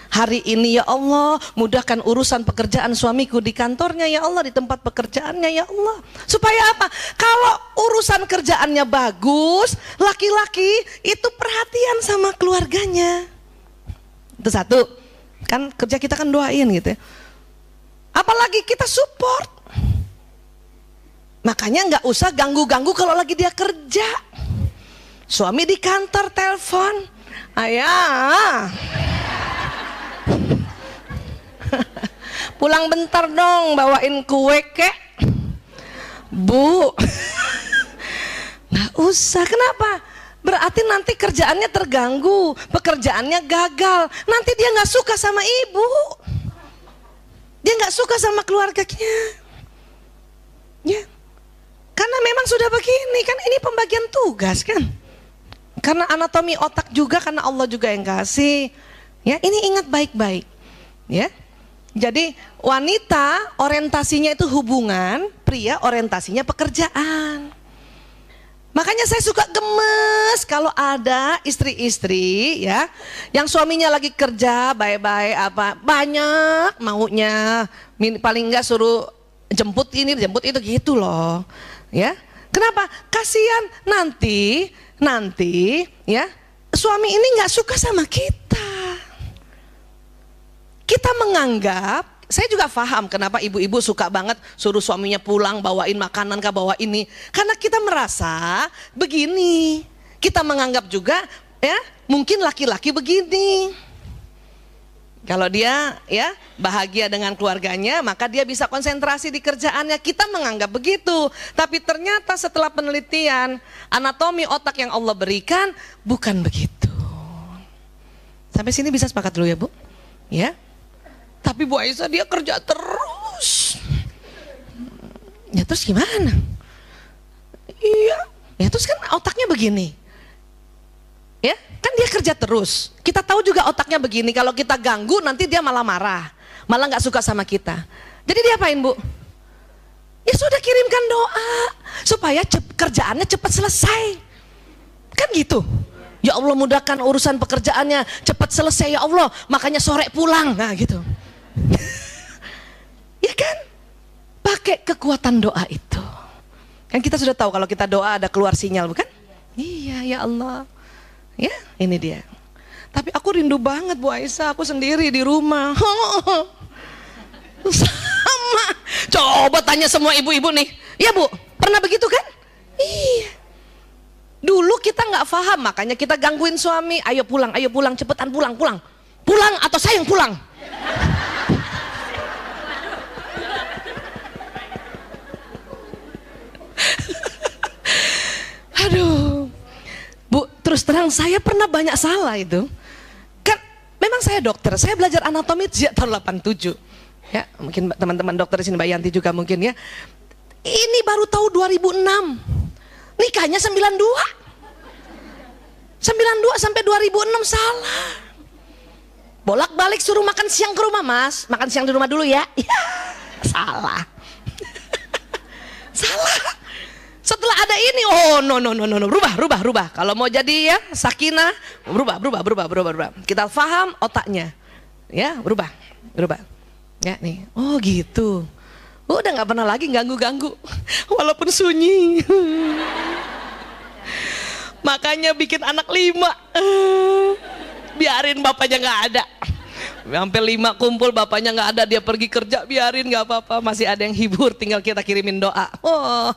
Hari ini ya Allah, mudahkan urusan pekerjaan suamiku di kantornya ya Allah, di tempat pekerjaannya ya Allah. Supaya apa? Kalau urusan kerjaannya bagus, laki-laki itu perhatian sama keluarganya. Itu satu. Kan kerja kita kan doain gitu ya. Apalagi kita support. Makanya nggak usah ganggu-ganggu kalau lagi dia kerja. Suami di kantor telepon, ayah pulang bentar dong, bawain kue kek. Bu, nggak usah. Kenapa? Berarti nanti kerjaannya terganggu, pekerjaannya gagal. Nanti dia nggak suka sama ibu, dia nggak suka sama keluarganya. Ya, karena memang sudah begini kan, ini pembagian tugas kan. Karena anatomi otak juga, karena Allah juga yang kasih. Ya, ini ingat baik-baik. Ya, jadi wanita orientasinya itu hubungan, pria orientasinya pekerjaan. Makanya saya suka gemes kalau ada istri-istri ya yang suaminya lagi kerja baik-baik apa banyak maunya, paling enggak suruh jemput ini jemput itu gitu loh. Ya, kenapa? Kasihan nanti ya suami ini nggak suka sama kita. Kita menganggap, saya juga paham kenapa ibu-ibu suka banget suruh suaminya pulang bawain makanan kah bawa ini, karena kita merasa begini. Kita menganggap juga ya mungkin laki-laki begini. Kalau dia ya bahagia dengan keluarganya, maka dia bisa konsentrasi di kerjaannya. Kita menganggap begitu, tapi ternyata setelah penelitian anatomi otak yang Allah berikan bukan begitu. Sampai sini bisa sepakat dulu ya Bu? Ya. Tapi Bu Aisyah dia kerja terus. Ya terus gimana? Iya. Ya terus kan otaknya begini. Ya, kan dia kerja terus. Kita tahu juga otaknya begini, kalau kita ganggu nanti dia malah marah, malah nggak suka sama kita. Jadi dia apain Bu? Ya sudah kirimkan doa supaya kerjaannya cepat selesai. Kan gitu. Ya Allah mudahkan urusan pekerjaannya, cepat selesai ya Allah, makanya sore pulang. Nah gitu. Ya kan? Pakai kekuatan doa itu. Kan kita sudah tahu kalau kita doa ada keluar sinyal, bukan? Iya ya Allah. Ya, ini dia. Tapi aku rindu banget Bu Aisyah, aku sendiri di rumah. Sama. Coba tanya semua ibu-ibu nih. Iya Bu, pernah begitu kan? Iya. Dulu kita nggak paham, makanya kita gangguin suami. Ayo pulang, cepetan pulang. Pulang atau saya yang pulang. Aduh. Bu, terus terang saya pernah banyak salah itu. Kan memang saya dokter, saya belajar anatomi sejak tahun 87. Ya, mungkin teman-teman dokter di sini Mbak Yanti juga mungkin ya. Ini baru tahu 2006. Nikahnya 92. 92 sampai 2006 salah. Bolak-balik suruh makan siang ke rumah, Mas. Makan siang di rumah dulu ya. Ya, salah. Salah. Setelah ada ini, oh no, rubah. Kalau mau jadi ya sakinah, berubah. Kita paham otaknya, ya berubah. Ya nih, oh gitu. Udah nggak pernah lagi ganggu, walaupun sunyi. Makanya bikin anak 5, biarin bapaknya nggak ada. Sampai 5 kumpul, bapaknya nggak ada, dia pergi kerja, biarin nggak apa-apa, masih ada yang hibur, tinggal kita kirimin doa. Oh,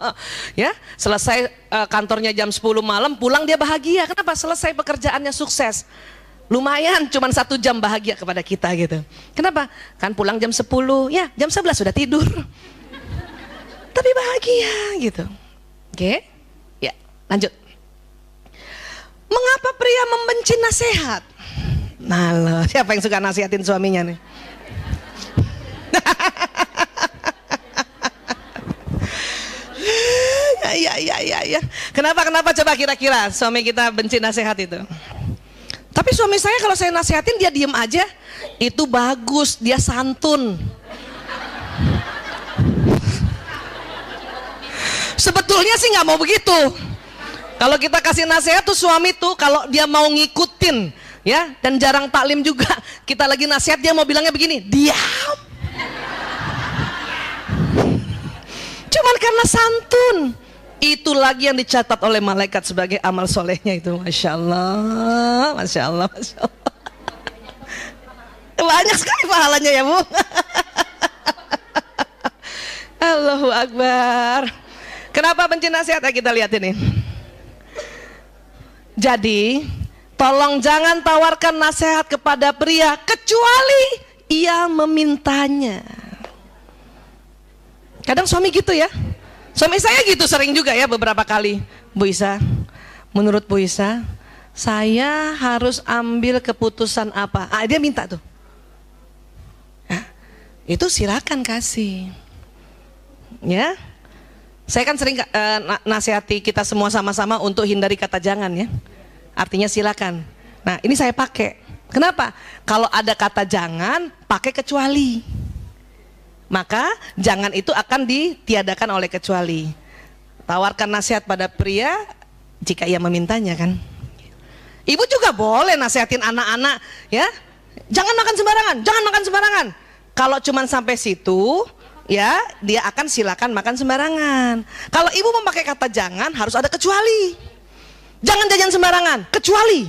ya, selesai kantornya jam 10 malam, pulang dia bahagia. Kenapa? Selesai pekerjaannya, sukses. Lumayan, cuman 1 jam bahagia kepada kita gitu. Kenapa? Kan pulang jam 10, ya jam 11 sudah tidur. Tapi bahagia gitu. Oke, ya lanjut. Mengapa pria membenci nasihat? Nah loh, siapa yang suka nasihatin suaminya nih? Ya. Kenapa coba kira-kira suami kita benci nasihat itu? Tapi suami saya kalau saya nasihatin dia diem aja, itu bagus, dia santun. Sebetulnya sih nggak mau begitu. Kalau kita kasih nasihat tuh suami tuh kalau dia mau ngikutin, ya, dan jarang taklim juga, kita lagi nasihat dia mau bilangnya begini, diam. Cuman karena santun, itu lagi yang dicatat oleh malaikat sebagai amal solehnya itu. Masya Allah, Masya Allah, Masya Allah. Banyak sekali pahalanya ya Bu. Allahu Akbar. Kenapa benci nasihat? Kita lihat ini. Jadi tolong jangan tawarkan nasihat kepada pria kecuali ia memintanya. Kadang suami gitu ya. Suami saya gitu sering juga ya beberapa kali. Bu Isa, menurut Bu Isa, saya harus ambil keputusan apa? Dia minta tuh. Nah, itu silakan kasih. Ya. Saya kan sering nasihati kita semua sama-sama untuk hindari kata jangan ya. Artinya silakan. Nah, ini saya pakai. Kenapa? Kalau ada kata jangan, pakai kecuali. Maka jangan itu akan ditiadakan oleh kecuali. Tawarkan nasihat pada pria jika ia memintanya kan. Ibu juga boleh nasihatin anak-anak ya. Jangan makan sembarangan, jangan makan sembarangan. Kalau cuman sampai situ, ya dia akan silakan makan sembarangan. Kalau ibu memakai kata jangan, harus ada kecuali. Jangan jajan sembarangan, kecuali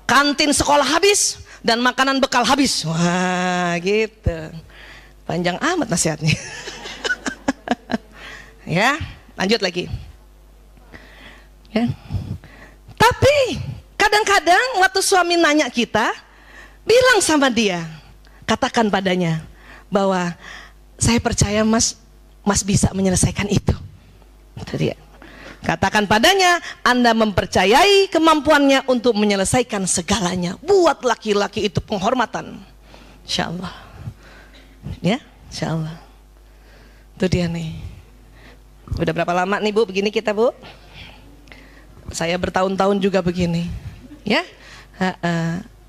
kantin sekolah habis dan makanan bekal habis. Wah gitu. Panjang amat nasihatnya. Ya, lanjut lagi. Ya. Tapi kadang-kadang waktu suami nanya kita, bilang sama dia, katakan padanya bahwa saya percaya mas bisa menyelesaikan itu. Itu dia. Katakan padanya, Anda mempercayai kemampuannya untuk menyelesaikan segalanya. Buat laki-laki itu penghormatan. Insya Allah. Ya, insya Allah. Itu dia nih. Udah berapa lama nih Bu begini kita Bu? Saya bertahun-tahun juga begini. Ya.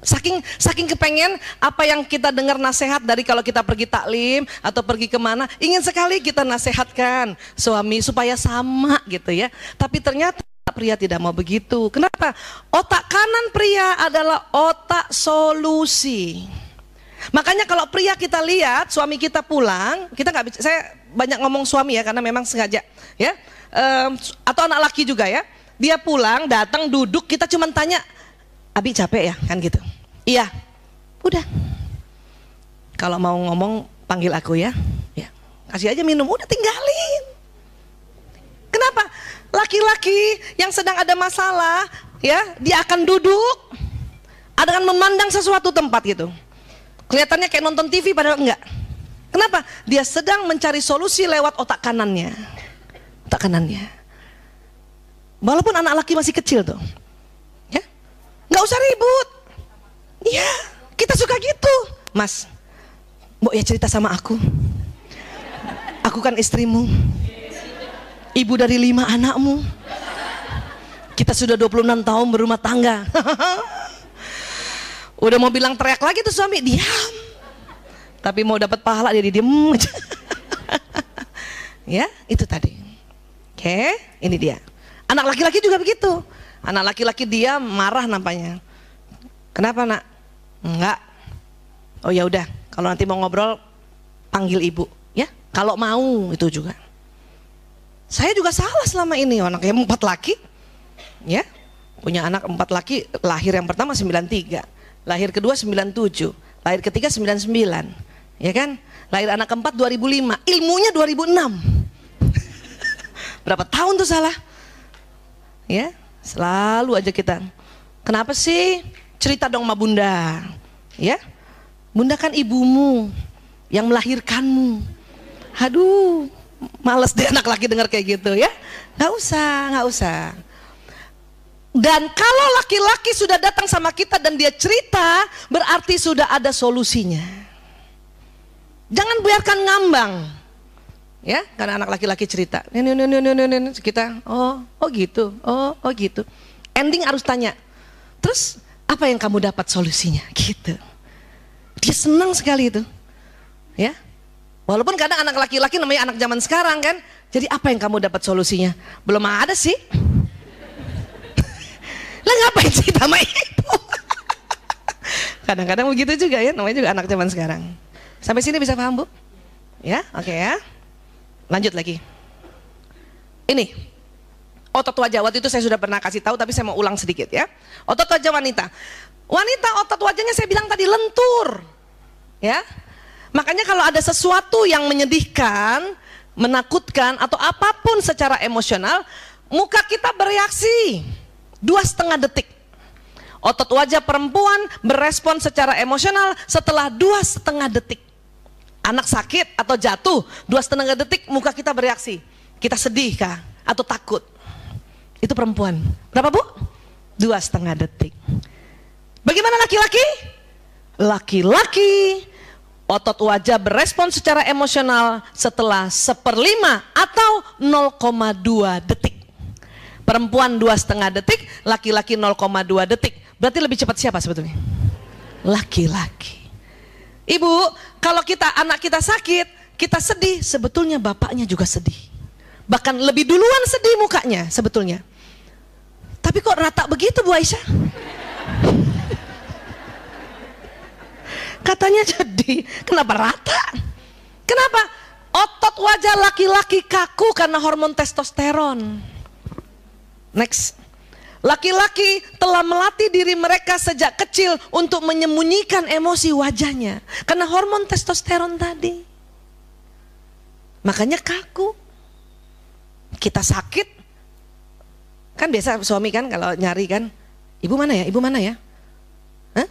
Saking kepengen apa yang kita dengar nasihat dari kalau kita pergi taklim atau pergi kemana, ingin sekali kita nasihatkan suami supaya sama gitu ya. Tapi ternyata pria tidak mau begitu. Kenapa? Otak kanan pria adalah otak solusi. Makanya kalau pria kita lihat suami kita pulang, kita nggak bisa. Saya banyak ngomong suami ya karena memang sengaja ya. Atau anak laki juga ya. Dia pulang, datang, duduk, kita cuma tanya, Abi capek ya kan gitu. Iya. Udah. Kalau mau ngomong panggil aku ya. Ya. Kasih aja minum, udah tinggalin. Kenapa? Laki-laki yang sedang ada masalah, ya, dia akan duduk dengan memandang sesuatu tempat gitu. Kelihatannya kayak nonton TV padahal enggak. Kenapa? Dia sedang mencari solusi lewat otak kanannya. Otak kanannya. Walaupun anak laki masih kecil tuh. Ya. Nggak usah ribut. Iya, kita suka gitu. Mas, Mbok ya cerita sama aku. Aku kan istrimu. Ibu dari 5 anakmu. Kita sudah 26 tahun berumah tangga. Udah mau bilang teriak lagi tuh suami, diam. Tapi mau dapat pahala dia diem aja. Ya, itu tadi. Oke, ini dia. Anak laki-laki juga begitu. Anak laki-laki dia marah nampaknya. Kenapa nak? Enggak. Oh ya udah, kalau nanti mau ngobrol panggil ibu, ya. Kalau mau itu juga. Saya juga salah selama ini, anaknya 4 laki. Ya. Punya anak 4 laki, lahir yang pertama 93. Lahir kedua 97. lahir ketiga 99, ya kan? Lahir anak keempat 2005, ilmunya 2006. Berapa tahun tuh salah? Ya, selalu aja kita. Kenapa sih? Cerita dong sama bunda. Ya, bunda kan ibumu yang melahirkanmu. Aduh, males deh anak laki dengar kayak gitu ya. Nggak usah. Dan kalau laki-laki sudah datang sama kita dan dia cerita, berarti sudah ada solusinya. Jangan biarkan ngambang. Ya, karena anak laki-laki cerita. Kita, oh gitu. Ending harus tanya. Terus apa yang kamu dapat solusinya? Gitu. Dia senang sekali itu. Ya. Walaupun kadang anak laki-laki namanya anak zaman sekarang kan. Jadi apa yang kamu dapat solusinya? Belum ada sih. Lah ngapain sih sama ibu? Kadang-kadang begitu juga ya, namanya juga anak zaman sekarang. Sampai sini bisa paham, Bu? Ya, oke ya. Lanjut lagi. Ini otot wajah, waktu itu saya sudah pernah kasih tahu, tapi saya mau ulang sedikit ya. Otot wajah wanita. Wanita otot wajahnya saya bilang tadi lentur. Ya. Makanya kalau ada sesuatu yang menyedihkan, menakutkan atau apapun secara emosional, muka kita bereaksi 2,5 detik. Otot wajah perempuan berespon secara emosional setelah 2,5 detik. Anak sakit atau jatuh 2,5 detik muka kita bereaksi. Kita sedih kah atau takut? Itu perempuan. Berapa, Bu? 2,5 detik. Bagaimana laki-laki? Laki-laki otot wajah berespon secara emosional setelah 1/5 atau 0,2 detik. Perempuan 2,5 detik, laki-laki 0,2 detik. Berarti lebih cepat siapa sebetulnya? Laki-laki. Ibu, kalau anak kita sakit, kita sedih, sebetulnya bapaknya juga sedih. Bahkan lebih duluan sedih mukanya sebetulnya. Tapi kok rata begitu, Bu Aisyah? Katanya jadi, kenapa rata? Kenapa? Otot wajah laki-laki kaku karena hormon testosteron. Next. Laki-laki telah melatih diri mereka sejak kecil untuk menyembunyikan emosi wajahnya karena hormon testosteron tadi. Makanya kaku. Kita sakit, kan biasa suami kan kalau nyari kan, ibu mana ya, ibu mana ya? Hah?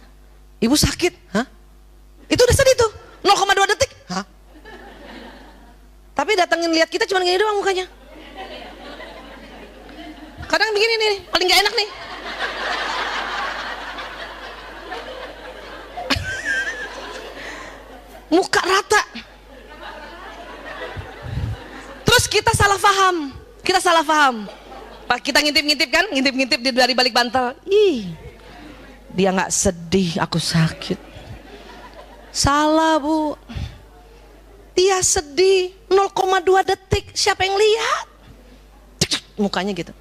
Ibu sakit, hah? Itu udah sedih tuh, 0,2 detik, hah? Tapi datengin lihat kita cuma gini doang mukanya. Kadang begini nih, paling gak enak nih. Muka rata. Terus kita salah paham. Kita ngintip-ngintip kan, ngintip-ngintip dari balik bantal. Ih, dia gak sedih, aku sakit. Salah, Bu. Dia sedih 0,2 detik, siapa yang lihat? Mukanya gitu.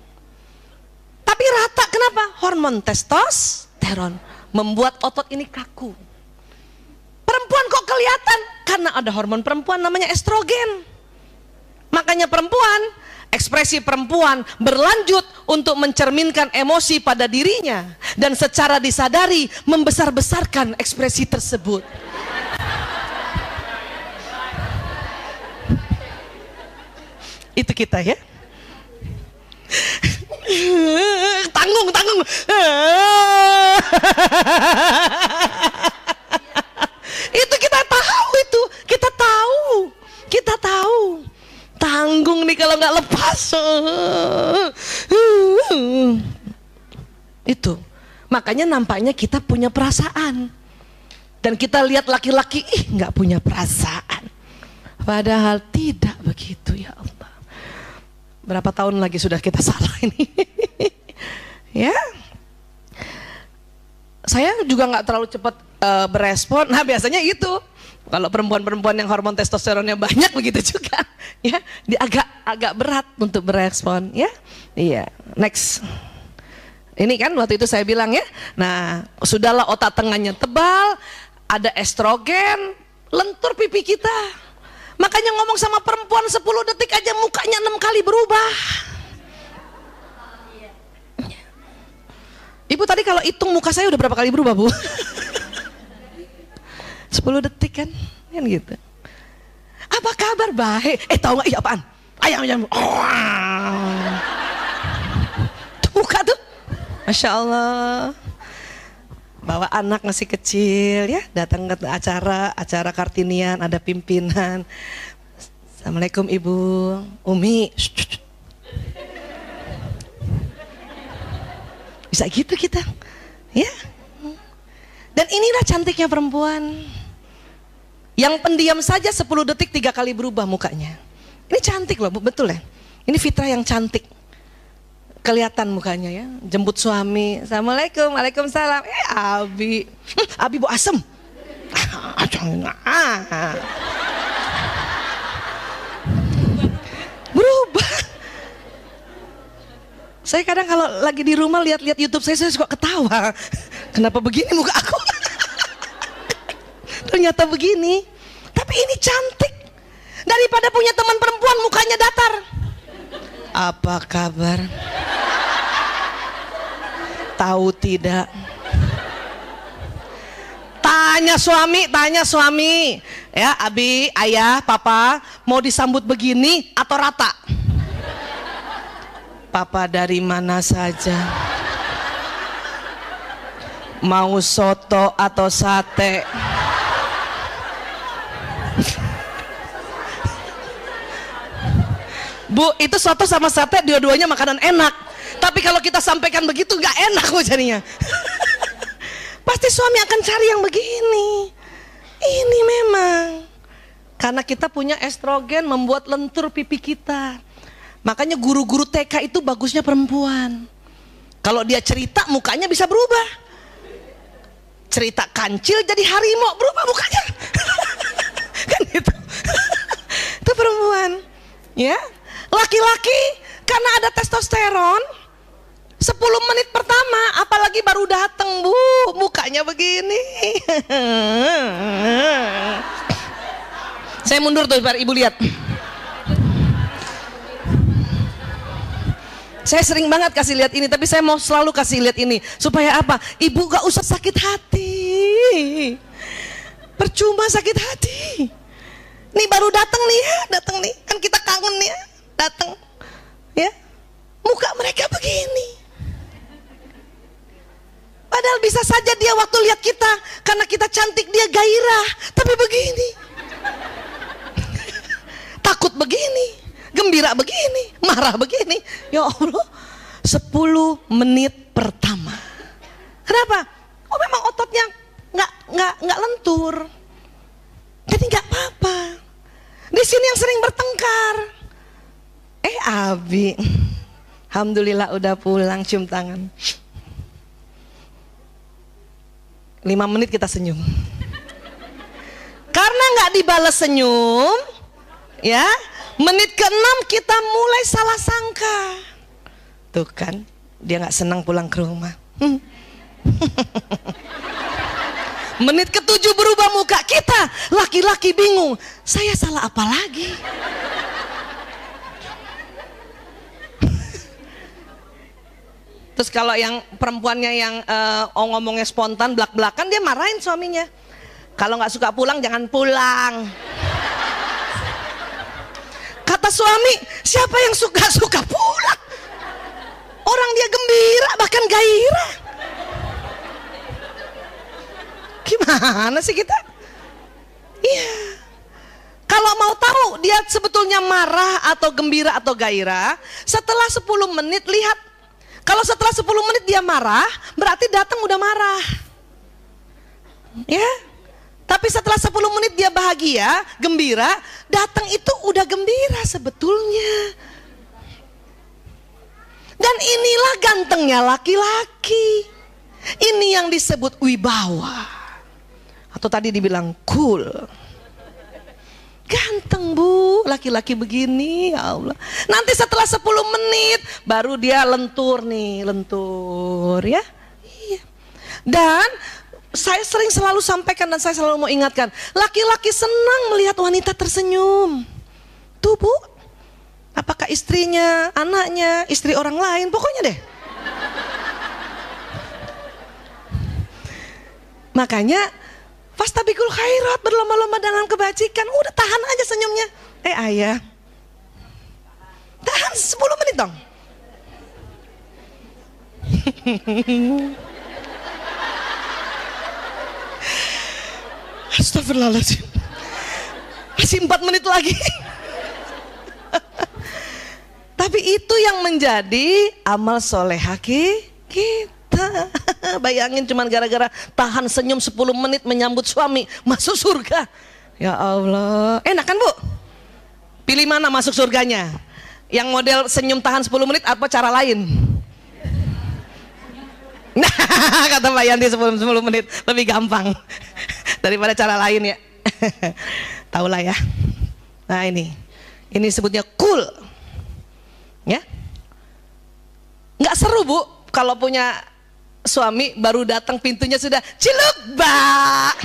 Tapi rata, kenapa? Hormon testosteron membuat otot ini kaku. Perempuan kok kelihatan? Karena ada hormon perempuan namanya estrogen. Makanya perempuan, ekspresi perempuan berlanjut untuk mencerminkan emosi pada dirinya. Dan secara disadari membesar-besarkan ekspresi tersebut. Itu kita ya. Tanggung. Itu kita tahu. Tanggung nih kalau nggak lepas. Itu. Makanya nampaknya kita punya perasaan. Dan kita lihat laki-laki, nggak punya perasaan. Padahal tidak begitu, ya Allah. Berapa tahun lagi sudah kita salah ini. Ya. Saya juga nggak terlalu cepat berespon. Nah biasanya itu. Kalau perempuan-perempuan yang hormon testosteronnya banyak begitu juga. Ya, dia agak berat untuk berespon. Ya, iya. Next. Ini kan waktu itu saya bilang ya. Nah, sudahlah otak tengahnya tebal, ada estrogen, lentur pipi kita. Makanya ngomong sama perempuan 10 detik aja mukanya 6 kali berubah. Ibu tadi kalau hitung muka saya udah berapa kali berubah, Bu? 10 detik kan gitu. Apa kabar? Baik. Tahu nggak? Iya apaan? Ayam. Tuh muka tuh, Masya Allah. Bawa anak masih kecil ya, datang ke acara Kartinian, ada pimpinan. Assalamualaikum Ibu Umi. Bisa gitu kita, ya. Dan inilah cantiknya perempuan. Yang pendiam saja 10 detik 3 kali berubah mukanya. Ini cantik loh, betul ya. Ini fitrah yang cantik. Kelihatan mukanya ya, jemput suami, Assalamualaikum, Waalaikumsalam. Abi bau asem. Berubah. Saya kadang kalau lagi di rumah lihat YouTube saya suka ketawa. Kenapa begini muka aku? Ternyata begini. Tapi ini cantik. Daripada punya teman perempuan mukanya datar. Apa kabar? Tahu tidak? Tanya suami. Ya, Abi, ayah, papa, mau disambut begini atau rata? Papa dari mana saja? Mau soto atau sate? Bu, itu soto sama sate dua-duanya makanan enak. Tapi kalau kita sampaikan begitu nggak enak kok jadinya. Pasti suami akan cari yang begini. Ini memang karena kita punya estrogen membuat lentur pipi kita. Makanya guru-guru TK itu bagusnya perempuan. Kalau dia cerita mukanya bisa berubah. Cerita kancil jadi harimau berubah mukanya. Kan itu. Itu perempuan. Ya. Laki-laki karena ada testosteron 10 menit pertama apalagi baru datang Bu, mukanya begini. Saya mundur tuh biar Ibu lihat. Saya sering banget kasih lihat ini, tapi saya mau selalu kasih lihat ini supaya apa? Ibu gak usah sakit hati. Percuma sakit hati. Nih baru datang nih ya, kan kita kangen nih ya. Datang ya, muka mereka begini. Padahal bisa saja dia waktu lihat kita karena kita cantik dia gairah, tapi begini. Takut begini, gembira begini, marah begini. Ya Allah, 10 menit pertama. Kenapa? Oh memang ototnya nggak lentur. Jadi nggak apa-apa. Di sini yang sering bertengkar. Abi, alhamdulillah udah pulang, cium tangan. 5 menit kita senyum. Karena nggak dibalas senyum, ya, menit ke-6 kita mulai salah sangka. Tuh kan, dia nggak senang pulang ke rumah. Menit ke-7 berubah muka kita, laki-laki bingung. Saya salah apa lagi? Terus kalau yang perempuannya yang ngomongnya spontan, belak-belakan, dia marahin suaminya. Kalau nggak suka pulang, jangan pulang. Kata suami, siapa yang suka pulang? Orang dia gembira, bahkan gairah. Gimana sih kita? Iya. Kalau mau tahu dia sebetulnya marah atau gembira atau gairah, setelah 10 menit lihat. Kalau setelah 10 menit dia marah, berarti datang udah marah. Ya. Tapi setelah 10 menit dia bahagia, gembira, datang itu udah gembira sebetulnya. Dan inilah gantengnya laki-laki. Ini yang disebut wibawa. Atau tadi dibilang cool. Ganteng Bu, laki-laki begini, ya Allah. Nanti setelah 10 menit baru dia lentur nih, lentur ya. Iya. Dan saya selalu sampaikan dan saya selalu mau ingatkan, laki-laki senang melihat wanita tersenyum. Tuh Bu, apakah istrinya, anaknya, istri orang lain, pokoknya deh. Makanya Fastabiqul khairat, berlomba-lomba dalam kebajikan. Udah tahan aja senyumnya. Ayah, tahan 10 menit dong. Astagfirullahaladzim. Masih 4 menit lagi. Tapi itu yang menjadi amal solehah kita. Bayangin cuman gara-gara tahan senyum 10 menit menyambut suami masuk surga. Ya Allah, enak kan Bu? Pilih mana masuk surganya? Yang model senyum tahan 10 menit apa cara lain? Nah, kata Mbak Yanti 10 menit lebih gampang daripada cara lain ya. Tahulah ya. Nah ini sebutnya cool. Ya, nggak seru Bu kalau punya suami baru datang pintunya sudah ciluk Mbak.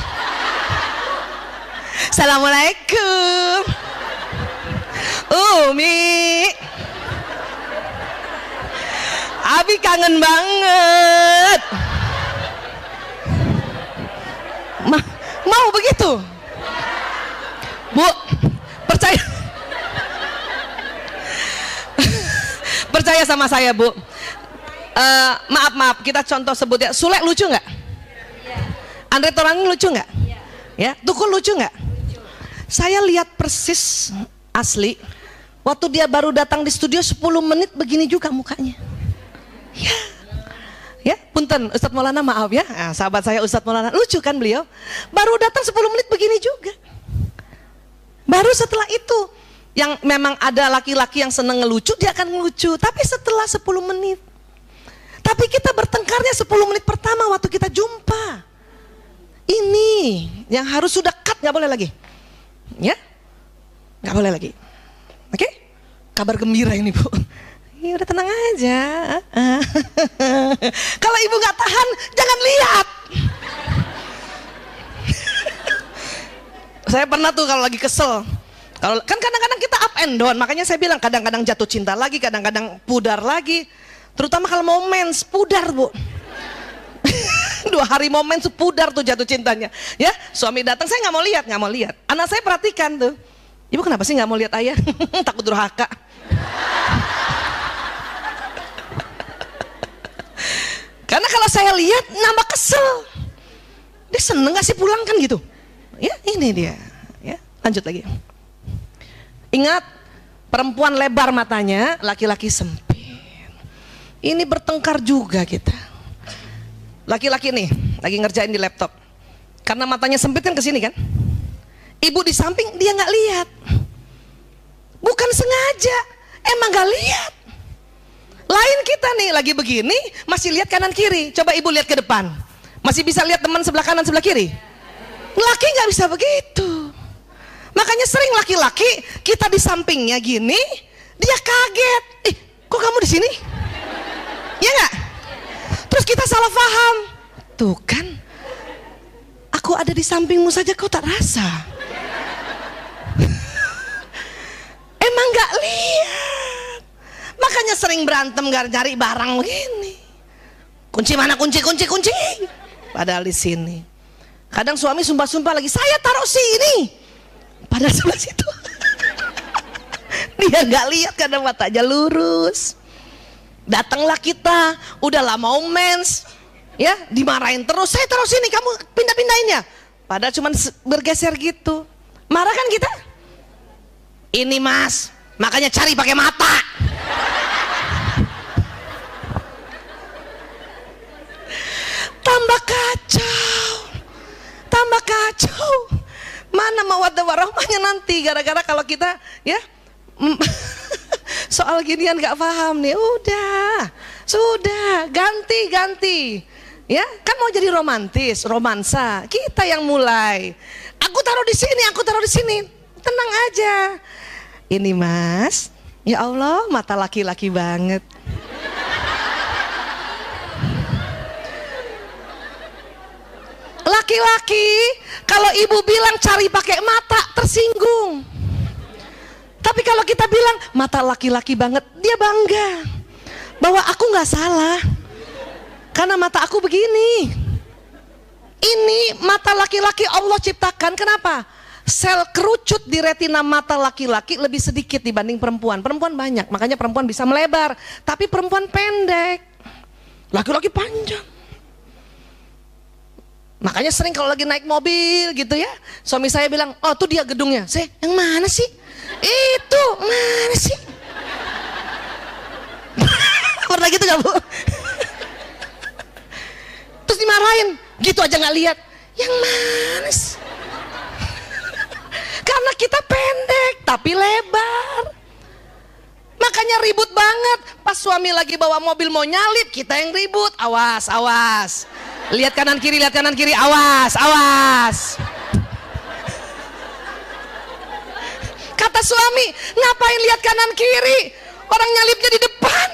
Assalamualaikum Umi, Abi kangen banget. Mau begitu Bu? Percaya sama saya Bu. Maaf kita contoh sebut ya. Sule lucu nggak? Andre Taulani lucu nggak? Ya, Tukul lucu nggak? Saya lihat persis asli waktu dia baru datang di studio 10 menit begini juga mukanya. Ya, punten Ustadz Maulana maaf ya. Nah, sahabat saya Ustadz Maulana lucu kan beliau? Baru datang 10 menit begini juga. Baru setelah itu yang memang ada laki-laki yang seneng ngelucu, dia akan ngelucu, tapi setelah 10 menit. Tapi kita bertengkarnya 10 menit pertama waktu kita jumpa. Ini yang harus sudah cut, nggak boleh lagi. Ya, nggak boleh lagi. Oke? Kabar gembira ini Bu. Ya udah tenang aja. Kalau ibu nggak tahan, jangan lihat. Saya pernah tuh kalau lagi kesel. Kalau kan kadang-kadang kita up and down, makanya saya bilang kadang-kadang jatuh cinta lagi, kadang-kadang pudar lagi. Terutama kalau mau mens, pudar Bu. 2 hari mau mens pudar tuh jatuh cintanya. Ya, suami datang saya nggak mau lihat. Anak saya perhatikan tuh. Ibu kenapa sih nggak mau lihat ayah? Takut durhaka. Karena kalau saya lihat nambah kesel. Dia seneng nggak sih pulang kan gitu? Ya, ini dia. Ya, lanjut lagi. Ingat, perempuan lebar matanya, laki-laki sempit. Ini bertengkar juga kita. Laki-laki nih, lagi ngerjain di laptop. Karena matanya sempit kan kesini kan. Ibu di samping dia nggak lihat. Bukan sengaja, emang nggak lihat. Lain kita nih, lagi begini, masih lihat kanan kiri. Coba ibu lihat ke depan. Masih bisa lihat teman sebelah kanan sebelah kiri? Laki nggak bisa begitu. Makanya sering laki-laki kita di sampingnya gini, dia kaget. Kok kamu di sini? Ya nggak? Terus kita salah paham. Tuh kan, aku ada di sampingmu saja kau tak rasa. Emang nggak lihat. Makanya sering berantem gak nyari barang begini. Kunci mana kunci? Padahal di sini. Kadang suami sumpah-sumpah lagi, saya taruh sini. Padahal sebelah situ. Dia nggak lihat karena matanya lurus. Datanglah kita, udah lama mens, ya dimarahin terus. Saya taruh sini, kamu pindah-pindahin ya. Padahal cuma bergeser gitu. Marah kan kita? Ini mas, makanya cari pakai mata. Tambah kacau. Mana mawaddah warahmahnya nanti gara-gara kalau kita ya soal ginian gak paham nih. Sudah ganti ya kan mau jadi romansa kita yang mulai. Aku taruh di sini, tenang aja. Ini mas, ya Allah mata laki-laki banget. Laki-laki kalau ibu bilang cari pakai mata tersinggung. Tapi kalau kita bilang mata laki-laki banget, dia bangga bahwa aku nggak salah karena mata aku begini. Ini mata laki-laki Allah ciptakan, kenapa? Sel kerucut di retina mata laki-laki lebih sedikit dibanding perempuan. Perempuan banyak, makanya perempuan bisa melebar. Tapi perempuan pendek, laki-laki panjang. Makanya sering kalau lagi naik mobil gitu ya, suami saya bilang, oh tuh dia gedungnya. Saya, yang mana sih? Itu, mana sih? Pernah gitu gak Bu? Terus dimarahin, gitu aja gak lihat. Yang mana sih? Karena kita pendek tapi lebar. Makanya ribut banget. Pas suami lagi bawa mobil mau nyalip, kita yang ribut. Awas, awas. Lihat kanan kiri, awas, awas. Kata suami, ngapain lihat kanan kiri? Orang nyalipnya di depan.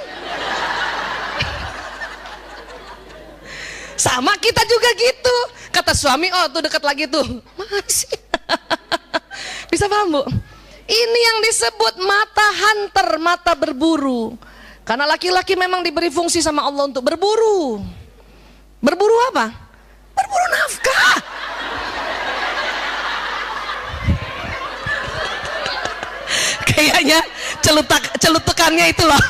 Sama kita juga gitu. Kata suami, oh tuh dekat lagi tuh. Masih. Bisa paham Bu? Ini yang disebut mata hunter, mata berburu. Karena laki-laki memang diberi fungsi sama Allah untuk berburu. Berburu apa? Berburu nafkah. Kayaknya celutukannya itu loh.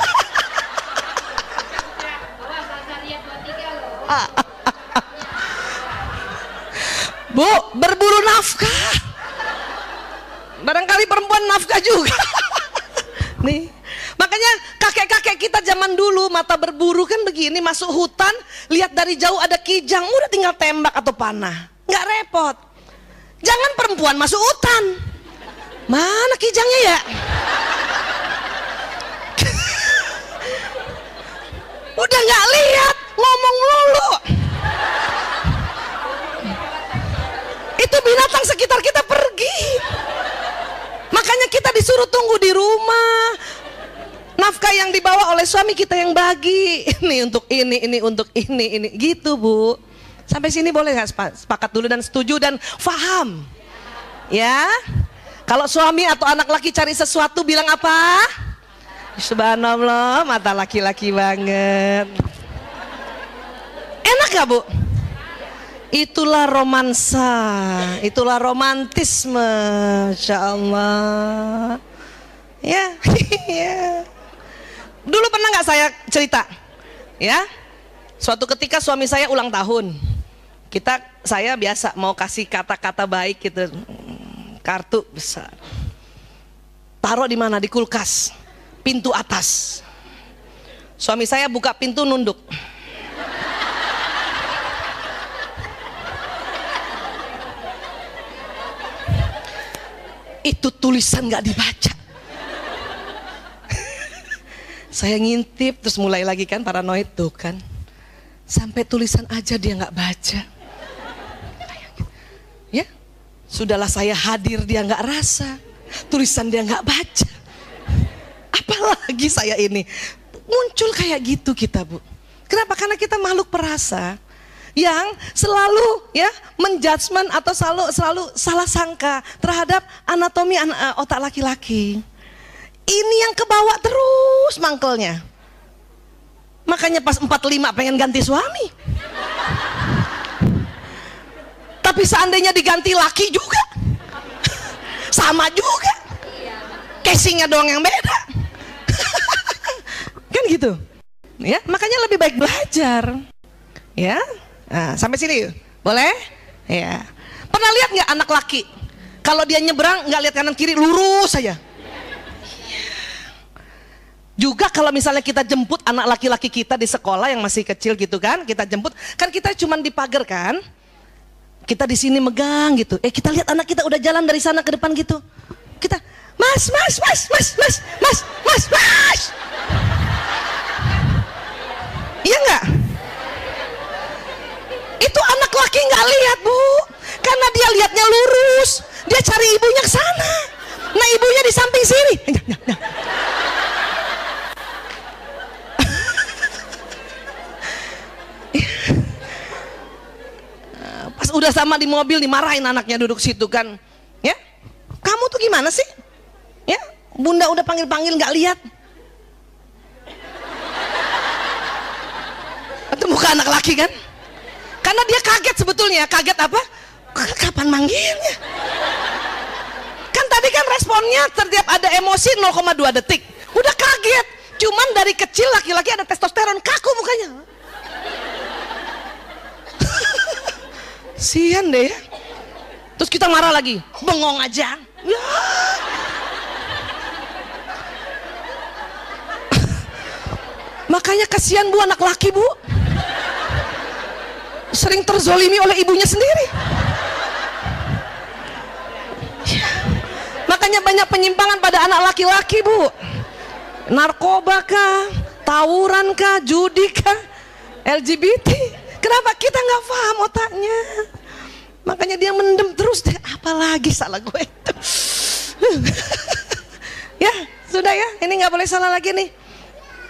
Bu, berburu nafkah. Barangkali perempuan nafkah juga. Nih, makanya kakek-kakek kita zaman dulu mata berburu kan begini, masuk hutan, lihat dari jauh ada kijang, udah tinggal tembak atau panah, nggak repot. Jangan perempuan masuk hutan, mana kijangnya ya? Udah nggak lihat, ngomong melulu. Itu binatang sekitar kita pergi. Makanya kita disuruh tunggu di rumah. Nafkah yang dibawa oleh suami kita yang bagi. Ini untuk ini untuk ini. Gitu Bu. Sampai sini boleh nggak sepakat dulu dan setuju dan faham? Ya. Kalau suami atau anak laki cari sesuatu bilang apa? Subhanallah, mata laki-laki banget. Enak gak Bu? Itulah romansa, itulah romantisme, Masya Allah. Ya, ya. Dulu pernah nggak saya cerita, ya? Suatu ketika suami saya ulang tahun, saya biasa mau kasih kata-kata baik gitu, kartu besar. Taruh di mana? Di kulkas, pintu atas. Suami saya buka pintu nunduk. Itu tulisan nggak dibaca. Saya ngintip terus mulai lagi kan paranoid tuh kan. Sampai tulisan aja dia nggak baca. Ya, sudahlah saya hadir dia nggak rasa. Tulisan dia nggak baca. Apalagi saya ini muncul kayak gitu kita Bu. Kenapa? Karena kita makhluk perasa yang selalu ya menjudgment atau selalu salah sangka terhadap anatomi otak laki-laki. Ini yang kebawa terus mangkelnya. Makanya pas 45 pengen ganti suami. Tapi seandainya diganti laki juga sama juga. Casingnya doang yang beda. Kan gitu. Ya, makanya lebih baik belajar. Ya. Nah, sampai sini boleh? Ya. Pernah lihat nggak anak laki? Kalau dia nyebrang nggak lihat kanan kiri, lurus saja. Juga kalau misalnya kita jemput anak laki-laki kita di sekolah yang masih kecil gitu kan, kita jemput, kan kita cuma di pagar kan? Kita di sini megang gitu. Kita lihat anak kita udah jalan dari sana ke depan gitu. Kita, mas. Iya nggak? Itu anak laki nggak lihat Bu, karena dia lihatnya lurus, dia cari ibunya ke sana. Nah ibunya di samping sini. Pas udah sama di mobil dimarahin anaknya duduk situ kan, ya? Kamu tuh gimana sih? Ya, bunda udah panggil-panggil nggak lihat. Itu muka anak laki kan? Karena dia kaget sebetulnya. Kaget apa? Kapan manggilnya? Kan tadi kan responnya setiap ada emosi 0,2 detik. Udah kaget. Cuman dari kecil laki-laki ada testosteron, kaku mukanya. Sian deh ya. Terus kita marah lagi, bengong aja ya. Makanya kasihan bu, anak laki bu sering terzolimi oleh ibunya sendiri ya. Makanya banyak penyimpangan pada anak laki-laki bu. Narkoba kah, tawuran kah, judi kah, LGBT. Kenapa kita nggak paham otaknya? Makanya dia mendem terus deh. Apalagi salah gue itu. Ya sudah ya, ini nggak boleh salah lagi nih.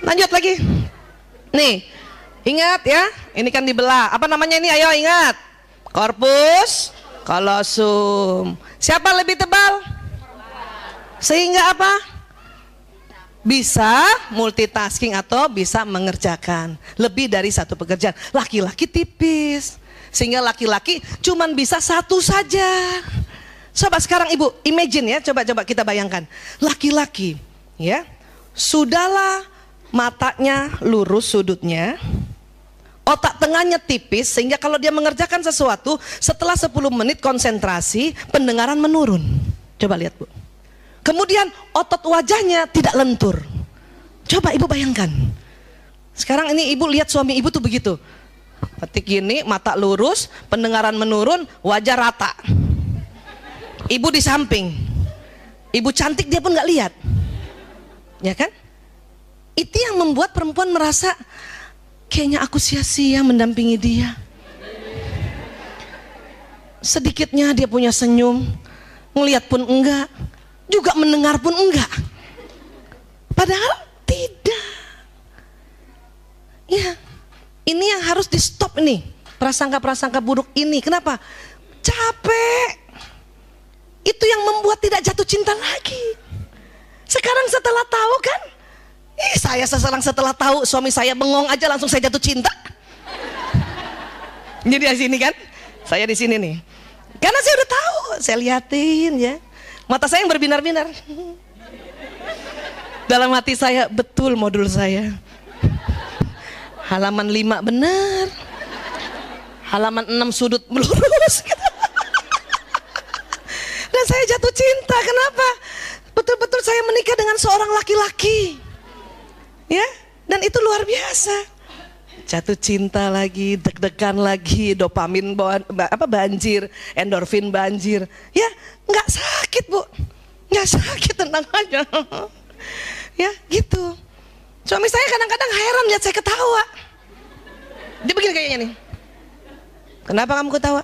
Lanjut lagi. Nih, ingat ya, ini kan dibelah. Apa namanya ini? Ayo ingat. Corpus callosum. Siapa lebih tebal? Sehingga apa? Bisa multitasking atau bisa mengerjakan lebih dari satu pekerjaan. Laki-laki tipis, sehingga laki-laki cuman bisa satu saja. Coba sekarang ibu imagine ya, coba kita bayangkan. Laki-laki ya, sudahlah matanya lurus sudutnya, otak tengahnya tipis, sehingga kalau dia mengerjakan sesuatu setelah 10 menit konsentrasi, pendengaran menurun. Coba lihat bu. Kemudian otot wajahnya tidak lentur. Coba ibu bayangkan. Sekarang ini ibu lihat suami ibu tuh begitu. Ketik gini, mata lurus, pendengaran menurun, wajah rata. Ibu di samping. Ibu cantik dia pun nggak lihat. Ya kan? Itu yang membuat perempuan merasa kayaknya aku sia-sia mendampingi dia. Sedikitnya dia punya senyum, ngelihat pun enggak, juga mendengar pun enggak. Padahal tidak. Ya, ini yang harus di stop nih, prasangka-prasangka buruk ini. Kenapa? Capek. Itu yang membuat tidak jatuh cinta lagi. Sekarang setelah tahu kan, saya setelah tahu suami saya bengong aja langsung saya jatuh cinta. Jadi di sini kan, saya di sini nih. Karena saya udah tahu, saya liatin ya. Mata saya yang berbinar-binar. Dalam hati saya, betul modul saya. Halaman 5 benar. Halaman 6 sudut melurus. Dan saya jatuh cinta. Kenapa? Betul-betul saya menikah dengan seorang laki-laki. Ya, dan itu luar biasa. Jatuh cinta lagi, deg-degan lagi, dopamin banjir, endorfin banjir. Ya, nggak sakit bu, nggak sakit, tenang aja. Ya, gitu. Suami saya kadang-kadang heran lihat saya ketawa. Dia begini kayaknya nih. Kenapa kamu ketawa?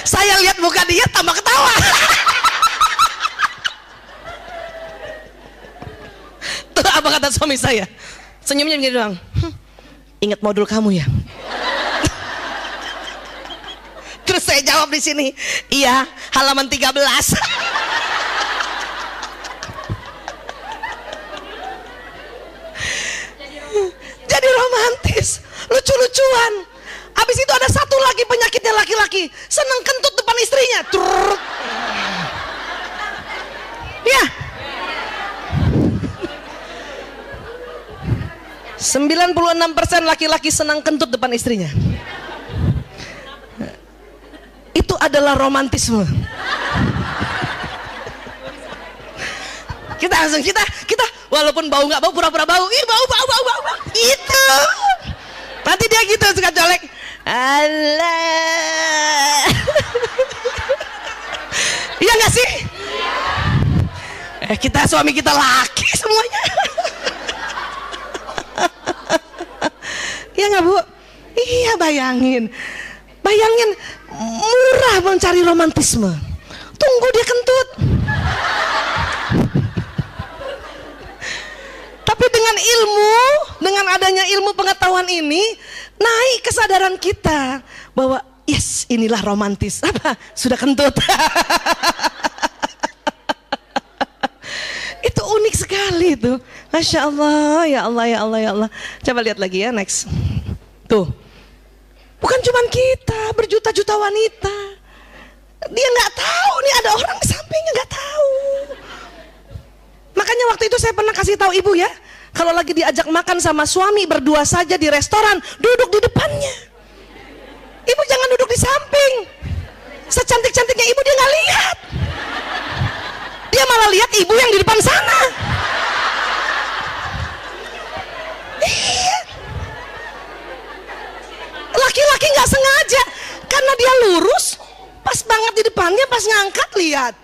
Saya lihat muka dia tambah ketawa. Tuh apa kata suami saya? Senyumnya begini doang. Ingat modul kamu ya? Terus saya jawab di sini, iya, halaman 13. Jadi romantis, lucu-lucuan. Habis itu ada satu lagi penyakitnya laki-laki, seneng kentut depan istrinya. Ya. 96% laki-laki senang kentut depan istrinya. Itu adalah romantisme. Kita langsung kita walaupun bau nggak bau, pura-pura bau. Ih, bau. Itu. Nanti dia gitu suka colek. Allah. Iya nggak sih? Kita suami kita laki semuanya. Iya nggak bu? Iya, bayangin murah mencari romantisme. Tunggu dia kentut. Tapi dengan adanya ilmu pengetahuan ini, naik kesadaran kita bahwa yes, inilah romantis. Apa? Sudah kentut. Itu unik sekali tuh. Masya Allah, ya Allah, ya Allah, ya Allah. Coba lihat lagi ya, next. Tuh, bukan cuma kita, berjuta-juta wanita. Dia nggak tahu nih ada orang di sampingnya, nggak tahu. Makanya waktu itu saya pernah kasih tahu ibu ya, kalau lagi diajak makan sama suami berdua saja di restoran, duduk di depannya. Ibu jangan duduk di samping. Secantik-cantiknya ibu dia nggak lihat. Dia malah lihat ibu yang di depan sana. Iya. Laki-laki nggak sengaja karena dia lurus, pas banget di depannya, pas ngangkat lihat,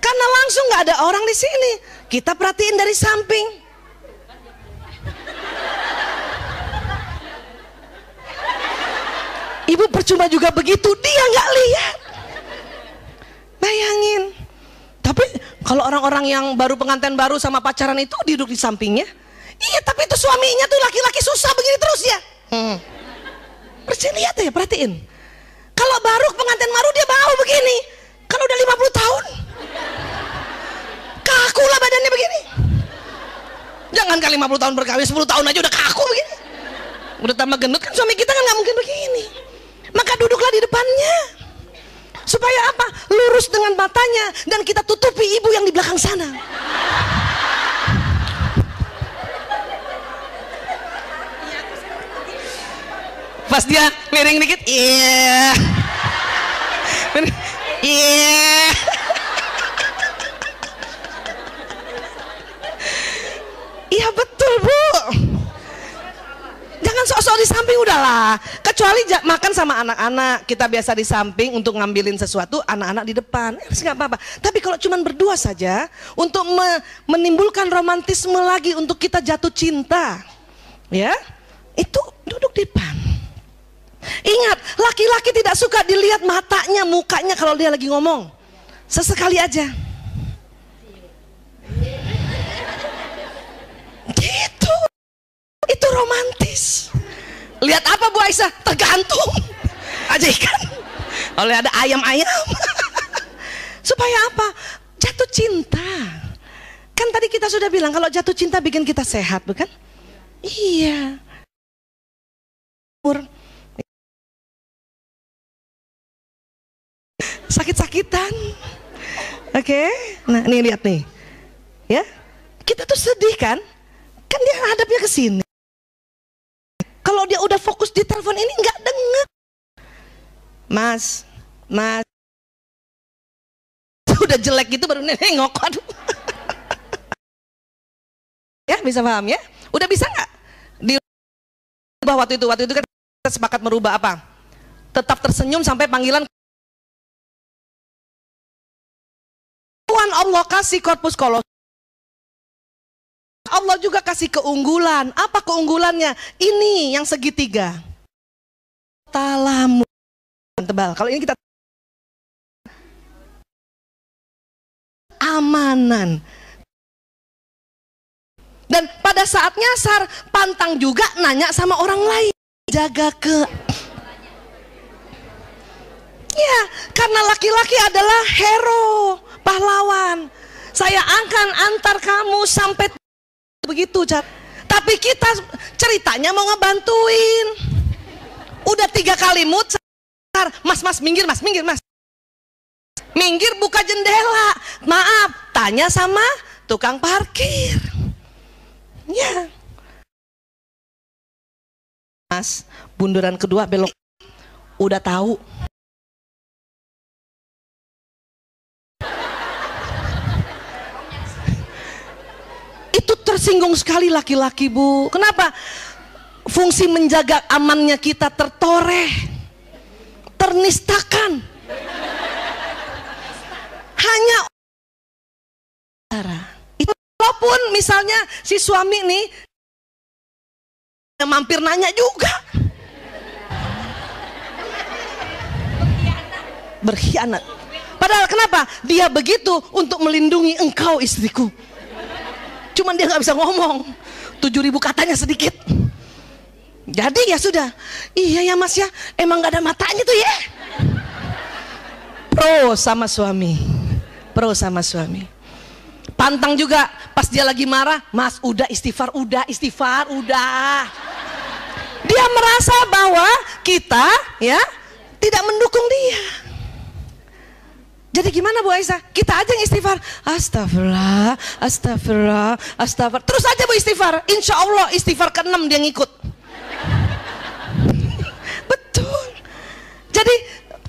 karena langsung nggak ada orang di sini. Kita perhatiin dari samping. Ibu percuma juga begitu, dia nggak lihat. Bayangin. Tapi kalau orang-orang yang baru pengantin baru sama pacaran itu duduk di sampingnya, iya, tapi itu suaminya tuh laki-laki susah begini terus ya. Lihat ya, perhatiin. Kalau baru pengantin baru dia bau begini. Kalau udah 50 tahun, kaku lah badannya begini. Jangan kali 50 tahun berkawin, 10 tahun aja udah kaku begini. Udah tambah gendut kan suami kita kan nggak mungkin begini. Maka duduklah di depannya. Supaya apa? Lurus dengan matanya dan kita tutupi ibu yang di belakang sana. Pas dia miring dikit, iya. Iya. Iya betul Bu. Jangan sok-sok di samping, udahlah. Kecuali makan sama anak-anak, kita biasa di samping untuk ngambilin sesuatu, anak-anak di depan, nggak apa-apa. Tapi kalau cuma berdua saja, untuk menimbulkan romantisme lagi, untuk kita jatuh cinta, ya, itu duduk di depan. Ingat, laki-laki tidak suka dilihat matanya, mukanya kalau dia lagi ngomong. Sesekali aja. Gitu. Itu romantis. Lihat apa Bu Aisyah? Tergantung. Aja ikan. Oleh ada ayam-ayam. Supaya apa? Jatuh cinta. Kan tadi kita sudah bilang kalau jatuh cinta bikin kita sehat, bukan? Iya. Sakit-sakitan. Oke. Nah, nih lihat nih. Ya. Kita tuh sedih kan? Kan dia hadapnya ke sini. Kalau dia udah fokus di telepon ini nggak dengar. Mas. Udah jelek gitu baru nengok. Aduh. Ya, bisa paham ya? Udah bisa nggak? Waktu itu kan kita sepakat merubah apa? Tetap tersenyum sampai panggilan. Tuhan Allah kasih korpus kolosal. Allah juga kasih keunggulan. Apa keunggulannya? Ini yang segitiga. Talamu tebal. Kalau ini kita amanan. Dan pada saat nyasar, pantang juga nanya sama orang lain. Jaga ya, karena laki-laki adalah hero, pahlawan. Saya akan antar kamu sampai begitu, tapi kita ceritanya mau ngebantuin. Udah 3 kali muter, mas minggir mas, minggir buka jendela, maaf, tanya sama tukang parkir. Ya, mas, bundaran kedua belok, udah tahu. Itu tersinggung sekali laki-laki Bu. Kenapa? Fungsi menjaga amannya kita tertoreh, ternistakan. Hanya itu. Walaupun misalnya si suami nih mampir nanya juga, berkhianat. Padahal kenapa? Dia begitu untuk melindungi engkau istriku. Cuman dia nggak bisa ngomong, 7.000 katanya sedikit. Jadi ya sudah, iya ya mas ya, emang nggak ada matanya tuh ya. Pro sama suami. Pantang juga pas dia lagi marah, Mas udah istighfar, udah. Dia merasa bahwa kita ya tidak mendukung dia. Jadi gimana Bu Aisyah? Kita aja yang istighfar. Astagfirullah. Terus aja Bu istighfar. Insya Allah istighfar ke-6 dia ngikut. Betul. Jadi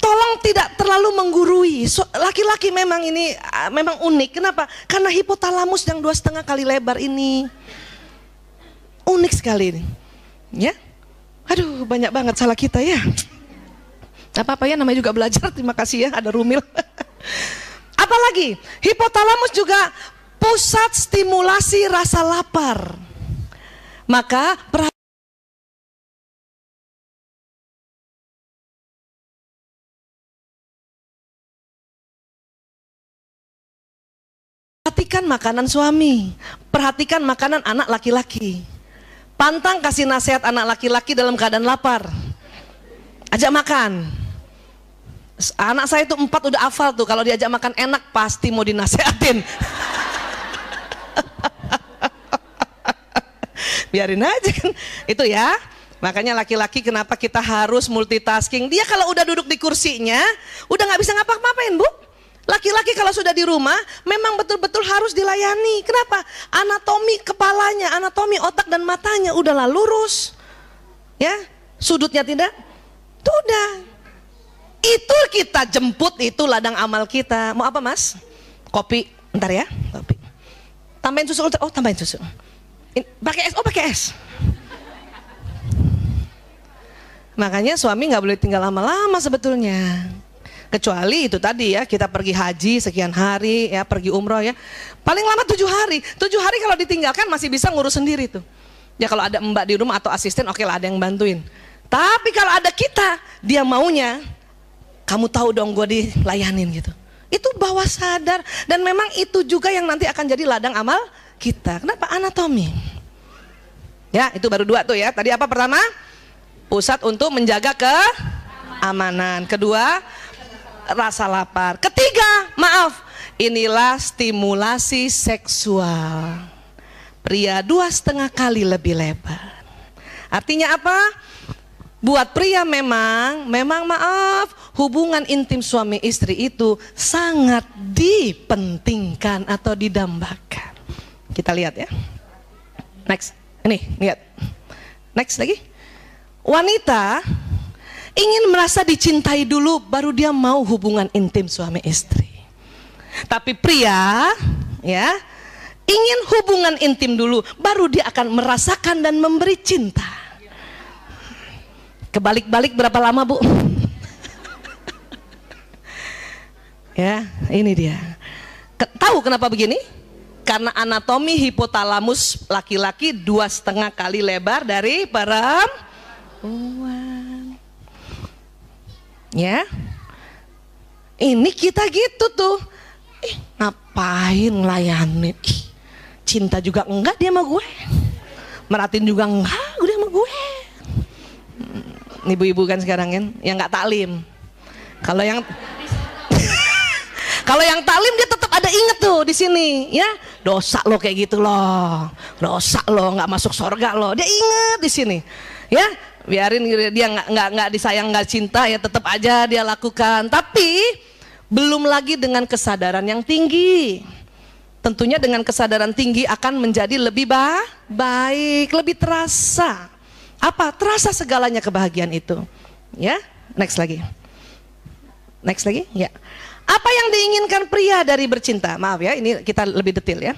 tolong tidak terlalu menggurui. Laki-laki memang ini memang unik. Kenapa? Karena hipotalamus yang 2,5 kali lebar ini unik sekali ini. Ya. Aduh, banyak banget salah kita ya. Apa-apa ya, namanya juga belajar. Terima kasih ya, ada Rumil. Apalagi hipotalamus juga pusat stimulasi rasa lapar. Maka perhatikan makanan suami, perhatikan makanan anak laki-laki. Pantang kasih nasihat anak laki-laki dalam keadaan lapar. Ajak makan. Anak saya itu 4 udah hafal tuh, kalau diajak makan enak pasti mau dinasehatin. Biarin aja kan. Itu ya. Makanya laki-laki kenapa kita harus multitasking. Dia kalau udah duduk di kursinya udah nggak bisa ngapa-ngapain Bu. Laki-laki kalau sudah di rumah memang betul-betul harus dilayani. Kenapa? Anatomi kepalanya, anatomi otak dan matanya udahlah lurus. Ya, sudutnya tidak. Itu udah. Itu kita jemput, itu ladang amal kita. Mau apa Mas? Kopi. Bentar ya, kopi. Tambahin susu. Oh, tambahin susu. Pakai es. Oh, pakai es. Makanya suami nggak boleh tinggal lama-lama sebetulnya. Kecuali itu tadi ya, kita pergi haji sekian hari ya, pergi umroh ya. Paling lama 7 hari. 7 hari kalau ditinggalkan masih bisa ngurus sendiri tuh. Ya kalau ada mbak di rumah atau asisten, oke lah ada yang bantuin. Tapi kalau ada kita, dia maunya, kamu tahu dong gue dilayanin gitu. Itu bawah sadar. Dan memang itu juga yang nanti akan jadi ladang amal kita. Kenapa? Anatomi. Ya itu baru 2 tuh ya. Tadi apa pertama? Pusat untuk menjaga keamanan. Kedua, rasa lapar. Ketiga, maaf, inilah stimulasi seksual. Pria 2,5 kali lebih lebar. Artinya apa? Buat pria memang maaf, hubungan intim suami istri itu sangat dipentingkan atau didambakan. Kita lihat ya. Next, ini lihat. Next lagi. Wanita ingin merasa dicintai dulu baru dia mau hubungan intim suami istri. Tapi pria ya ingin hubungan intim dulu baru dia akan merasakan dan memberi cinta. Kebalik-balik berapa lama Bu? Ya ini dia. Tahu kenapa begini? Karena anatomi hipotalamus laki-laki 2,5 kali lebar dari perempuan. Ya, ini kita gitu tuh. Ngapain ngelayanin? Cinta juga enggak dia sama gue. Merhatiin juga enggak dia sama gue. Ibu-ibu kan sekarang kan yang nggak taklim. Kalau yang kalau yang taklim dia tetap ada inget tuh di sini, ya dosa lo kayak gitu loh, dosa lo nggak masuk surga lo, dia inget di sini, ya biarin dia nggak disayang nggak cinta ya tetap aja dia lakukan, tapi belum lagi dengan kesadaran yang tinggi. Tentunya dengan kesadaran tinggi akan menjadi lebih baik, lebih terasa. Apa? Terasa segalanya kebahagiaan itu. Ya, next lagi. Next lagi, ya. Apa yang diinginkan pria dari bercinta? Maaf ya, ini kita lebih detail ya.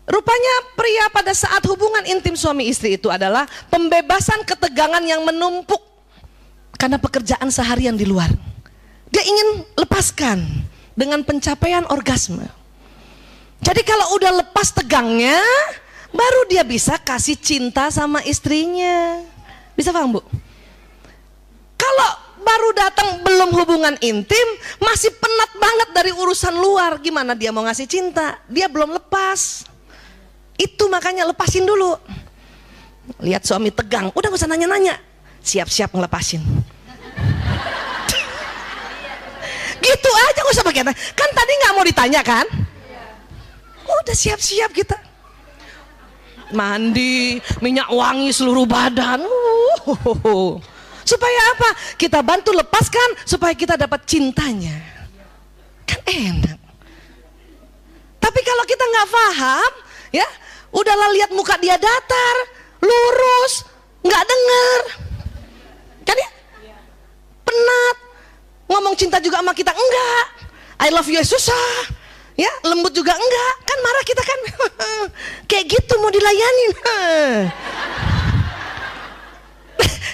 Rupanya pria pada saat hubungan intim suami istri itu adalah pembebasan ketegangan yang menumpuk karena pekerjaan seharian di luar. Dia ingin lepaskan dengan pencapaian orgasme. Jadi kalau udah lepas tegangnya, baru dia bisa kasih cinta sama istrinya. Bisa paham Bu? Kalau baru datang belum hubungan intim, masih penat banget dari urusan luar, gimana dia mau ngasih cinta? Dia belum lepas. Itu makanya lepasin dulu. Lihat suami tegang, udah gak usah nanya-nanya, siap-siap ngelepasin. Gitu aja, gak usah pakai. Kan tadi nggak mau ditanya kan? udah siap-siap kita. Mandi, minyak wangi seluruh badan. Supaya apa? Kita bantu lepaskan supaya kita dapat cintanya. Kan enak. Tapi kalau kita nggak paham, ya, udahlah lihat muka dia datar, lurus, nggak denger, kan ya? Penat. Ngomong cinta juga sama kita enggak. I love you ya susah. Ya, lembut juga enggak. Kan marah kita kan. Kayak gitu mau dilayanin.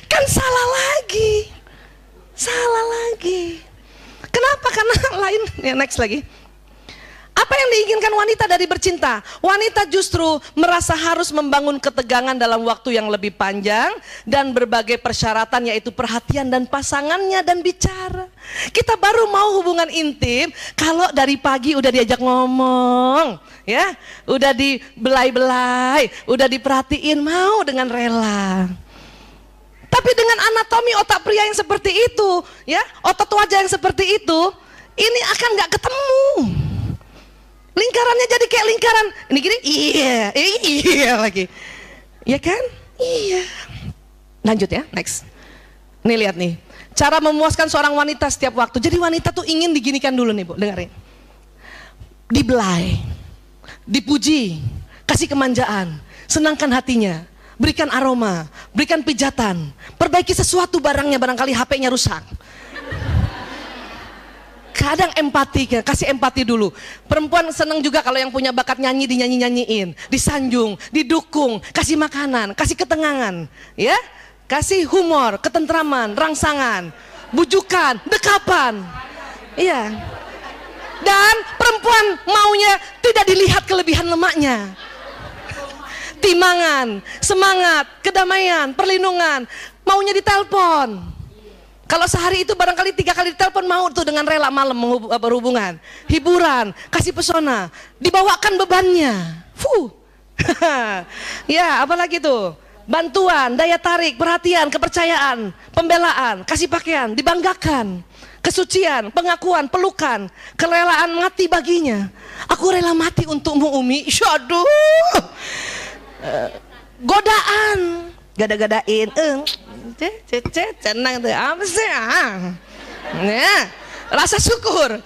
Kan salah lagi. Salah lagi. Kenapa? Karena lain. Ya, next lagi. Apa yang diinginkan wanita dari bercinta? Wanita justru merasa harus membangun ketegangan dalam waktu yang lebih panjang dan berbagai persyaratan, yaitu perhatian dan pasangannya dan bicara. Kita baru mau hubungan intim kalau dari pagi udah diajak ngomong, ya, udah dibelai-belai, udah diperhatiin, mau dengan rela. Tapi dengan anatomi otak pria yang seperti itu, ya, otot wajah yang seperti itu, ini akan nggak ketemu. Lingkarannya jadi kayak lingkaran ini gini, iya lagi, ya kan? Iya. Lanjut ya, next. Nih lihat nih, cara memuaskan seorang wanita setiap waktu. Jadi wanita tuh ingin diginikan dulu nih Bu, dengerin. Dibelai, dipuji, kasih kemanjaan, senangkan hatinya, berikan aroma, berikan pijatan, perbaiki sesuatu barangnya, barangkali HP-nya rusak. Kadang empati, kasih empati dulu. Perempuan senang juga kalau yang punya bakat nyanyi dinyanyi-nyanyiin, disanjung, didukung, kasih makanan, kasih ketenangan, ya, kasih humor, ketentraman, rangsangan, bujukan, dekapan, iya. Dan perempuan maunya tidak dilihat kelebihan lemaknya. Timangan, semangat, kedamaian, perlindungan, maunya ditelepon. Kalau sehari itu barangkali 3 kali ditelepon, mau tuh dengan rela malam berhubungan, hiburan, kasih pesona, dibawakan bebannya. Ya, apalagi tuh? Bantuan, daya tarik, perhatian, kepercayaan, pembelaan, kasih pakaian, dibanggakan, kesucian, pengakuan, pelukan, kerelaan mati baginya. Aku rela mati untukmu Umi. Aduh. Godaan, gada-gadain, senang tuh, apa sih? Ya, rasa syukur,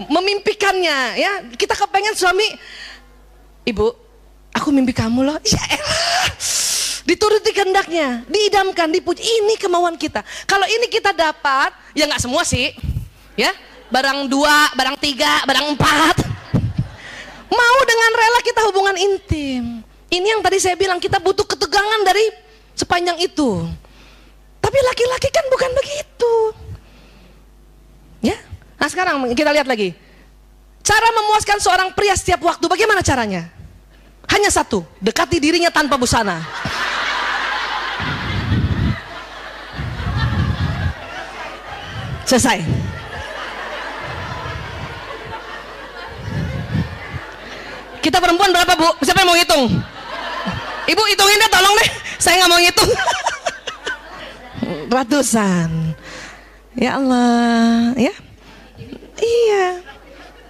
memimpikannya, ya. Kita kepengen suami, Ibu, aku mimpi kamu loh. Ya elah, dituruti kehendaknya, diidamkan, dipuji. Ini kemauan kita. Kalau ini kita dapat, ya nggak semua sih, ya. Barang 2, barang 3, barang 4. Mau dengan rela kita hubungan intim. Ini yang tadi saya bilang, kita butuh ketegangan dari sepanjang itu. Tapi laki-laki kan bukan begitu, ya. Nah sekarang kita lihat lagi cara memuaskan seorang pria setiap waktu. Bagaimana caranya? Hanya satu, dekati dirinya tanpa busana. Selesai. Kita perempuan berapa Bu? Siapa yang mau hitung? Ibu hitungin deh, tolong deh, saya nggak mau ngitung. Ratusan. Ya Allah, ya. Iya.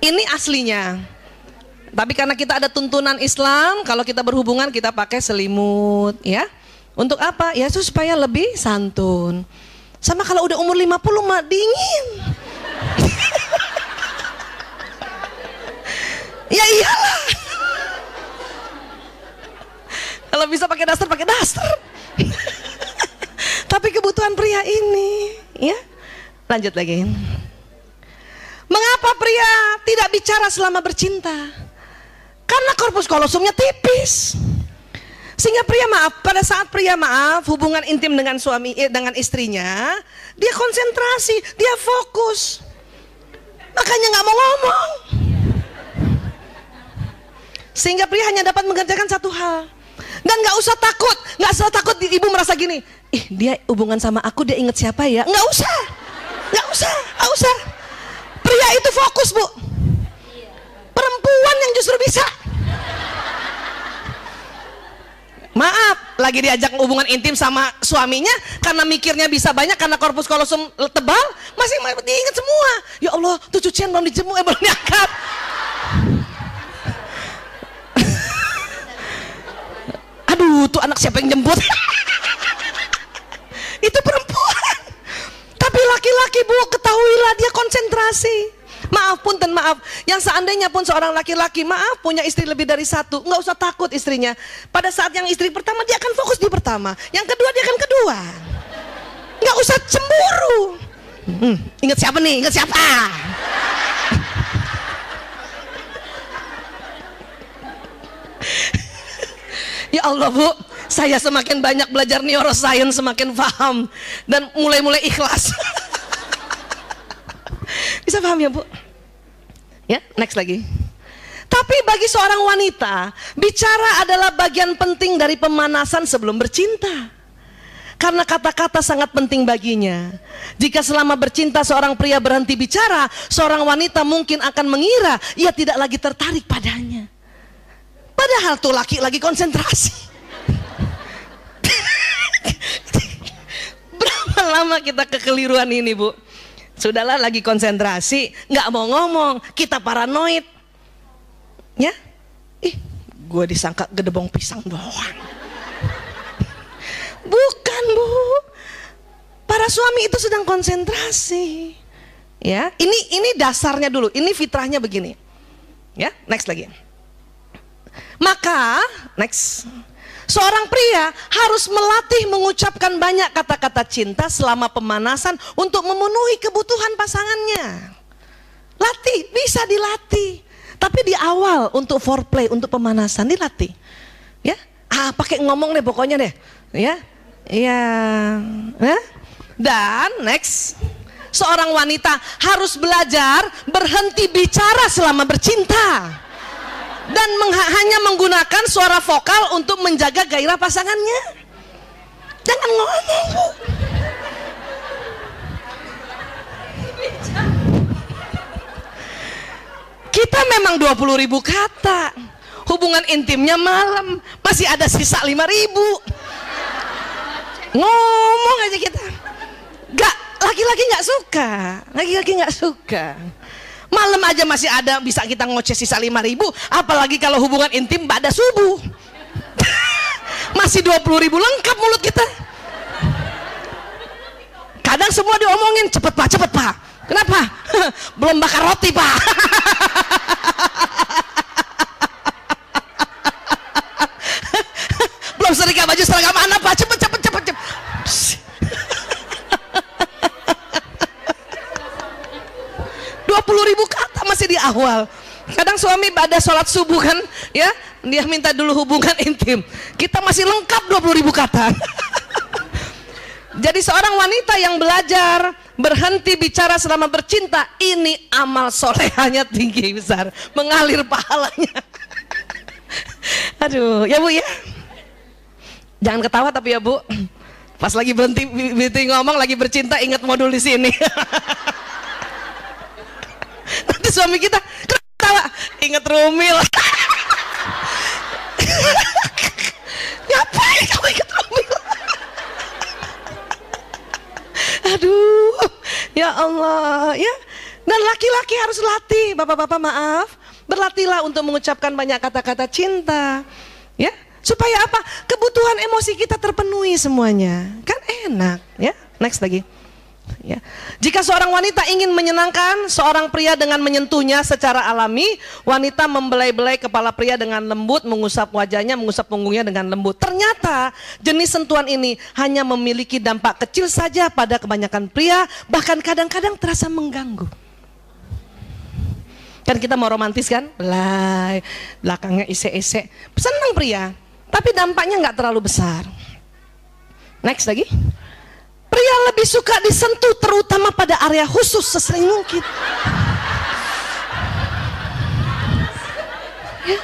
Ini aslinya. Tapi karena kita ada tuntunan Islam, kalau kita berhubungan kita pakai selimut, ya. Untuk apa? Ya supaya lebih santun. Sama kalau udah umur 50 mah dingin. Ya iyalah. Kalau bisa pakai daster, pakai daster. Tapi kebutuhan pria ini, ya. Lanjut lagi. Mengapa pria tidak bicara selama bercinta? Karena korpus kolosumnya tipis. Sehingga pria pada saat pria hubungan intim dengan dengan istrinya, dia konsentrasi, dia fokus. Makanya nggak mau ngomong. Sehingga pria hanya dapat mengerjakan satu hal. Dan nggak usah takut ibu merasa gini, dia hubungan sama aku, dia inget siapa ya? Nggak usah. Pria itu fokus Bu. Perempuan yang justru bisa. Maaf, lagi diajak hubungan intim sama suaminya, karena mikirnya bisa banyak, karena korpus kolosum tebal, masih diingat semua. Ya Allah, tuh cucian belum dijemur, belum diangkat. tuh anak siapa yang jemput? Itu perempuan. Tapi laki-laki Bu, ketahuilah dia konsentrasi. Maaf punten, maaf. Yang seandainya pun seorang laki-laki, maaf, punya istri lebih dari satu, nggak usah takut istrinya. Pada saat yang istri pertama dia akan fokus di pertama, yang kedua dia akan kedua. Nggak usah cemburu. Ingat siapa nih? Ingat siapa? Ya Allah Bu, saya semakin banyak belajar neuroscience semakin paham dan mulai ikhlas. Bisa paham ya Bu? Ya, next lagi. Tapi bagi seorang wanita, bicara adalah bagian penting dari pemanasan sebelum bercinta. Karena kata-kata sangat penting baginya. Jika selama bercinta seorang pria berhenti bicara, seorang wanita mungkin akan mengira ia tidak lagi tertarik padanya. Padahal tuh laki lagi konsentrasi. Berapa lama kita kekeliruan ini Bu? Sudahlah lagi konsentrasi, nggak mau ngomong, kita paranoid. Ya? Gue disangka gedebong pisang doang. Bukan Bu. Para suami itu sedang konsentrasi. Ya, ini dasarnya dulu, ini fitrahnya begini. Ya, next lagi. Maka, next, seorang pria harus melatih mengucapkan banyak kata-kata cinta selama pemanasan untuk memenuhi kebutuhan pasangannya. Latih, bisa dilatih. Tapi di awal untuk foreplay, untuk pemanasan dilatih. Ya, pakai ngomong deh pokoknya deh. Ya, ya. Dan next, seorang wanita harus belajar berhenti bicara selama bercinta. Dan hanya menggunakan suara vokal untuk menjaga gairah pasangannya. Jangan ngomong Bu. Kita memang 20.000 kata. Hubungan intimnya malam, masih ada sisa 5.000. Ngomong aja kita. Laki-laki nggak suka. Laki-laki nggak suka. Malam aja masih ada bisa kita ngoceh sisa 5.000, apalagi kalau hubungan intim pada subuh. Masih 20.000 lengkap mulut kita. Kadang semua diomongin, cepet Pak. Kenapa? Belum bakar roti Pak. Belum setrika baju seragam anak Pak, cepet. 20.000 kata masih di awal. Kadang suami pada sholat subuh kan, ya, dia minta dulu hubungan intim. Kita masih lengkap 20.000 kata. Jadi seorang wanita yang belajar berhenti bicara selama bercinta, ini amal solehanya tinggi besar, mengalir pahalanya. Aduh, ya Bu ya. Jangan ketawa tapi ya Bu. Pas lagi berhenti ngomong, lagi bercinta, ingat modul di sini. Nanti suami kita ketawa, inget Rumil. Ngapain kamu inget Rumil? Aduh, ya Allah, ya. Dan laki-laki harus latih, bapak-bapak maaf, berlatihlah untuk mengucapkan banyak kata-kata cinta, ya, supaya apa? Kebutuhan emosi kita terpenuhi semuanya, kan enak, ya. Next lagi. Ya. Jika seorang wanita ingin menyenangkan seorang pria dengan menyentuhnya secara alami, wanita membelai-belai kepala pria dengan lembut, mengusap wajahnya, mengusap punggungnya dengan lembut. Ternyata jenis sentuhan ini hanya memiliki dampak kecil saja pada kebanyakan pria, bahkan kadang-kadang terasa mengganggu. Kan kita mau romantis kan, belai, belakangnya ise-ise, senang pria, tapi dampaknya nggak terlalu besar. Next lagi. Pria lebih suka disentuh terutama pada area khusus sesering mungkin. Ya.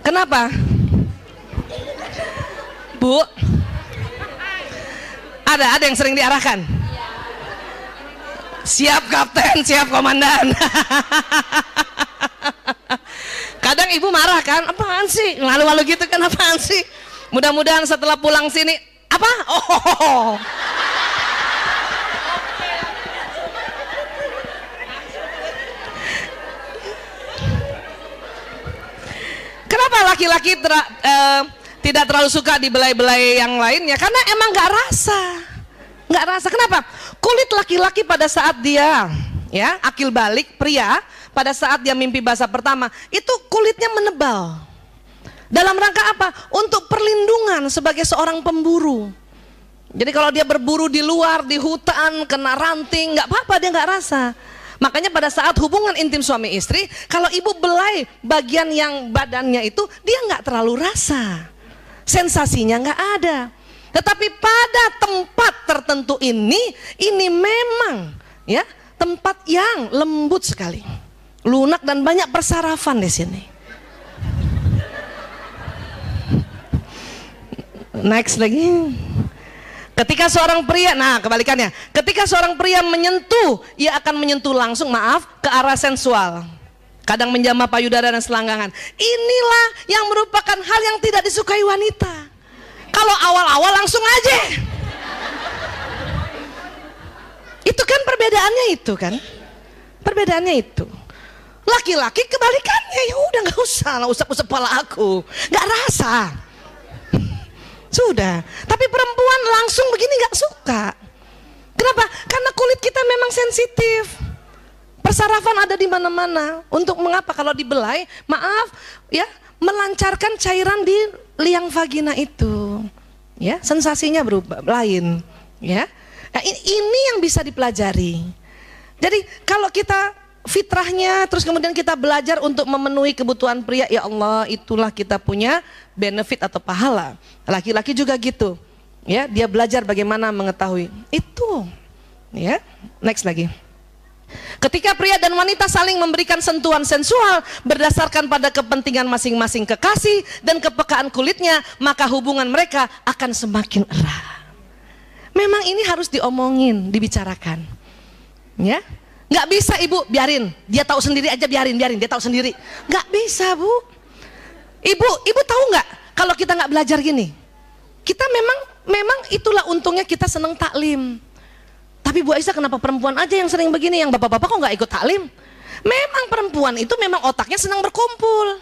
Kenapa? Bu, ada yang sering diarahkan. Siap kapten, siap komandan. Kadang ibu marah kan, apaan sih, lalu-lalu gitu kan, apaan sih. Mudah-mudahan setelah pulang sini, apa? Oh. laki-laki tidak terlalu suka dibelai-belai yang lainnya karena emang nggak rasa. Kenapa? Kulit laki-laki pada saat dia akil balik, pria pada saat dia mimpi basah pertama itu kulitnya menebal. Dalam rangka apa? Untuk perlindungan sebagai seorang pemburu. Jadi kalau dia berburu di luar, di hutan, kena ranting, nggak apa-apa, dia nggak rasa. Makanya pada saat hubungan intim suami istri, kalau ibu belai bagian yang badannya itu, dia nggak terlalu rasa, sensasinya nggak ada. Tetapi pada tempat tertentu ini memang tempat yang lembut sekali, lunak dan banyak persarafan di sini. Next lagi. Ketika seorang pria, kebalikannya, ketika seorang pria menyentuh, ia akan menyentuh langsung, ke arah sensual. Kadang menjamah payudara dan selangkangan. Inilah yang merupakan hal yang tidak disukai wanita. Kalau awal-awal langsung aja. Itu kan perbedaannya itu kan. Perbedaannya itu. Laki-laki kebalikannya, ya udah nggak usah usap-usap kepala aku, nggak rasa. Sudah, tapi perempuan langsung begini nggak suka. Kenapa? Karena kulit kita memang sensitif. Persarafan ada di mana-mana. Untuk mengapa? Kalau dibelai, melancarkan cairan di liang vagina itu. Sensasinya berubah lain. Nah, ini yang bisa dipelajari. Jadi kalau kita fitrahnya, terus kemudian kita belajar untuk memenuhi kebutuhan pria, ya Allah, itulah kita punya benefit atau pahala. Laki-laki juga gitu, dia belajar bagaimana mengetahui itu. Next lagi. Ketika pria dan wanita saling memberikan sentuhan sensual berdasarkan pada kepentingan masing-masing kekasih dan kepekaan kulitnya, maka hubungan mereka akan semakin erat. Memang ini harus diomongin, dibicarakan. Nggak bisa ibu, biarin, dia tahu sendiri aja, biarin, dia tahu sendiri. Nggak bisa bu. Ibu tahu nggak kalau kita nggak belajar gini, kita memang itulah untungnya kita seneng taklim. Tapi Bu Aisyah, kenapa perempuan aja yang sering begini, yang bapak-bapak kok nggak ikut taklim? Memang perempuan itu memang otaknya senang berkumpul.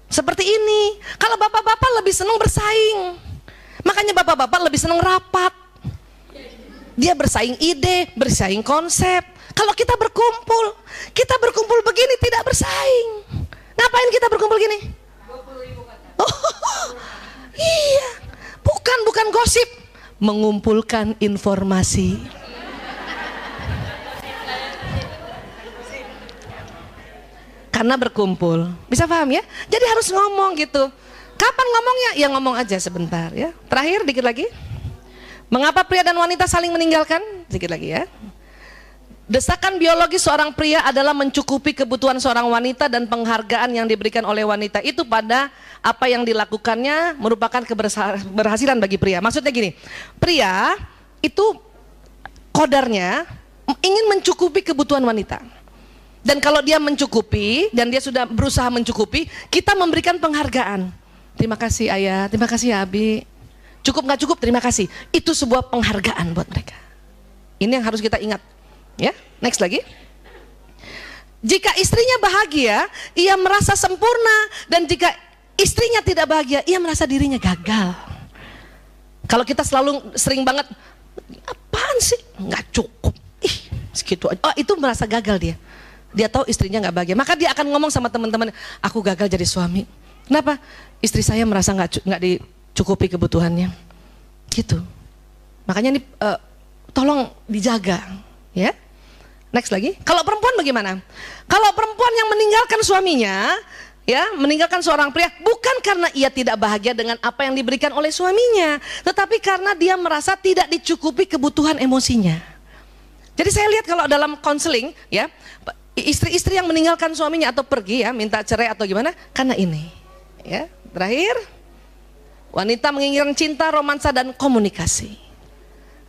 Seperti ini. Kalau bapak-bapak lebih senang bersaing, makanya bapak-bapak lebih senang rapat. Dia bersaing ide, bersaing konsep. Kalau kita berkumpul begini tidak bersaing. Ngapain kita berkumpul gini? Oh, iya, bukan gosip, mengumpulkan informasi. Karena berkumpul, bisa paham ya? Jadi harus ngomong gitu. Kapan ngomongnya? Ya ngomong aja sebentar ya. Terakhir dikit lagi. Mengapa pria dan wanita saling meninggalkan? Sedikit lagi ya. Desakan biologis seorang pria adalah mencukupi kebutuhan seorang wanita dan penghargaan yang diberikan oleh wanita itu pada apa yang dilakukannya merupakan keberhasilan bagi pria. Maksudnya gini, pria itu kodarnya ingin mencukupi kebutuhan wanita. Dan kalau dia mencukupi dan dia sudah berusaha mencukupi, kita memberikan penghargaan. Terima kasih ayah, terima kasih ya Abi. Cukup nggak cukup, terima kasih. Itu sebuah penghargaan buat mereka. Ini yang harus kita ingat. Ya, next lagi. Jika istrinya bahagia, ia merasa sempurna, dan jika istrinya tidak bahagia, ia merasa dirinya gagal. Kalau kita sering banget, apaan sih? Nggak cukup. Segitu aja. Oh, itu merasa gagal dia. Dia tahu istrinya nggak bahagia, maka dia akan ngomong sama teman-teman, aku gagal jadi suami. Kenapa? Istri saya merasa nggak dicukupi kebutuhannya. Gitu. Makanya ini tolong dijaga. Ya, next lagi. Kalau perempuan bagaimana? Kalau perempuan yang meninggalkan suaminya, meninggalkan seorang pria, bukan karena ia tidak bahagia dengan apa yang diberikan oleh suaminya, tetapi karena dia merasa tidak dicukupi kebutuhan emosinya. Jadi saya lihat kalau dalam konseling, istri-istri yang meninggalkan suaminya atau pergi, minta cerai atau gimana, karena ini. Ya, terakhir, wanita menginginkan cinta, romansa dan komunikasi.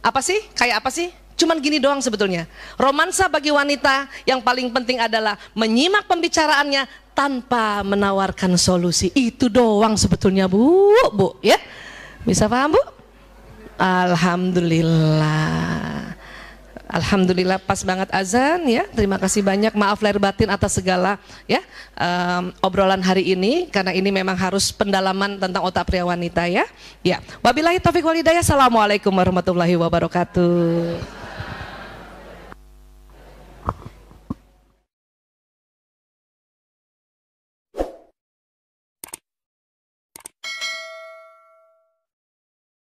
Apa sih? Kayak apa sih? Cuman gini doang sebetulnya. Romansa bagi wanita yang paling penting adalah menyimak pembicaraannya tanpa menawarkan solusi. Itu doang sebetulnya Bu, ya. Bisa paham Bu? Alhamdulillah. Alhamdulillah pas banget azan ya. Terima kasih banyak, maaf lahir batin atas segala ya obrolan hari ini, karena ini memang harus pendalaman tentang otak pria wanita ya. Ya. Wabillahi taufiq wal hidayah. Assalamualaikum warahmatullahi wabarakatuh.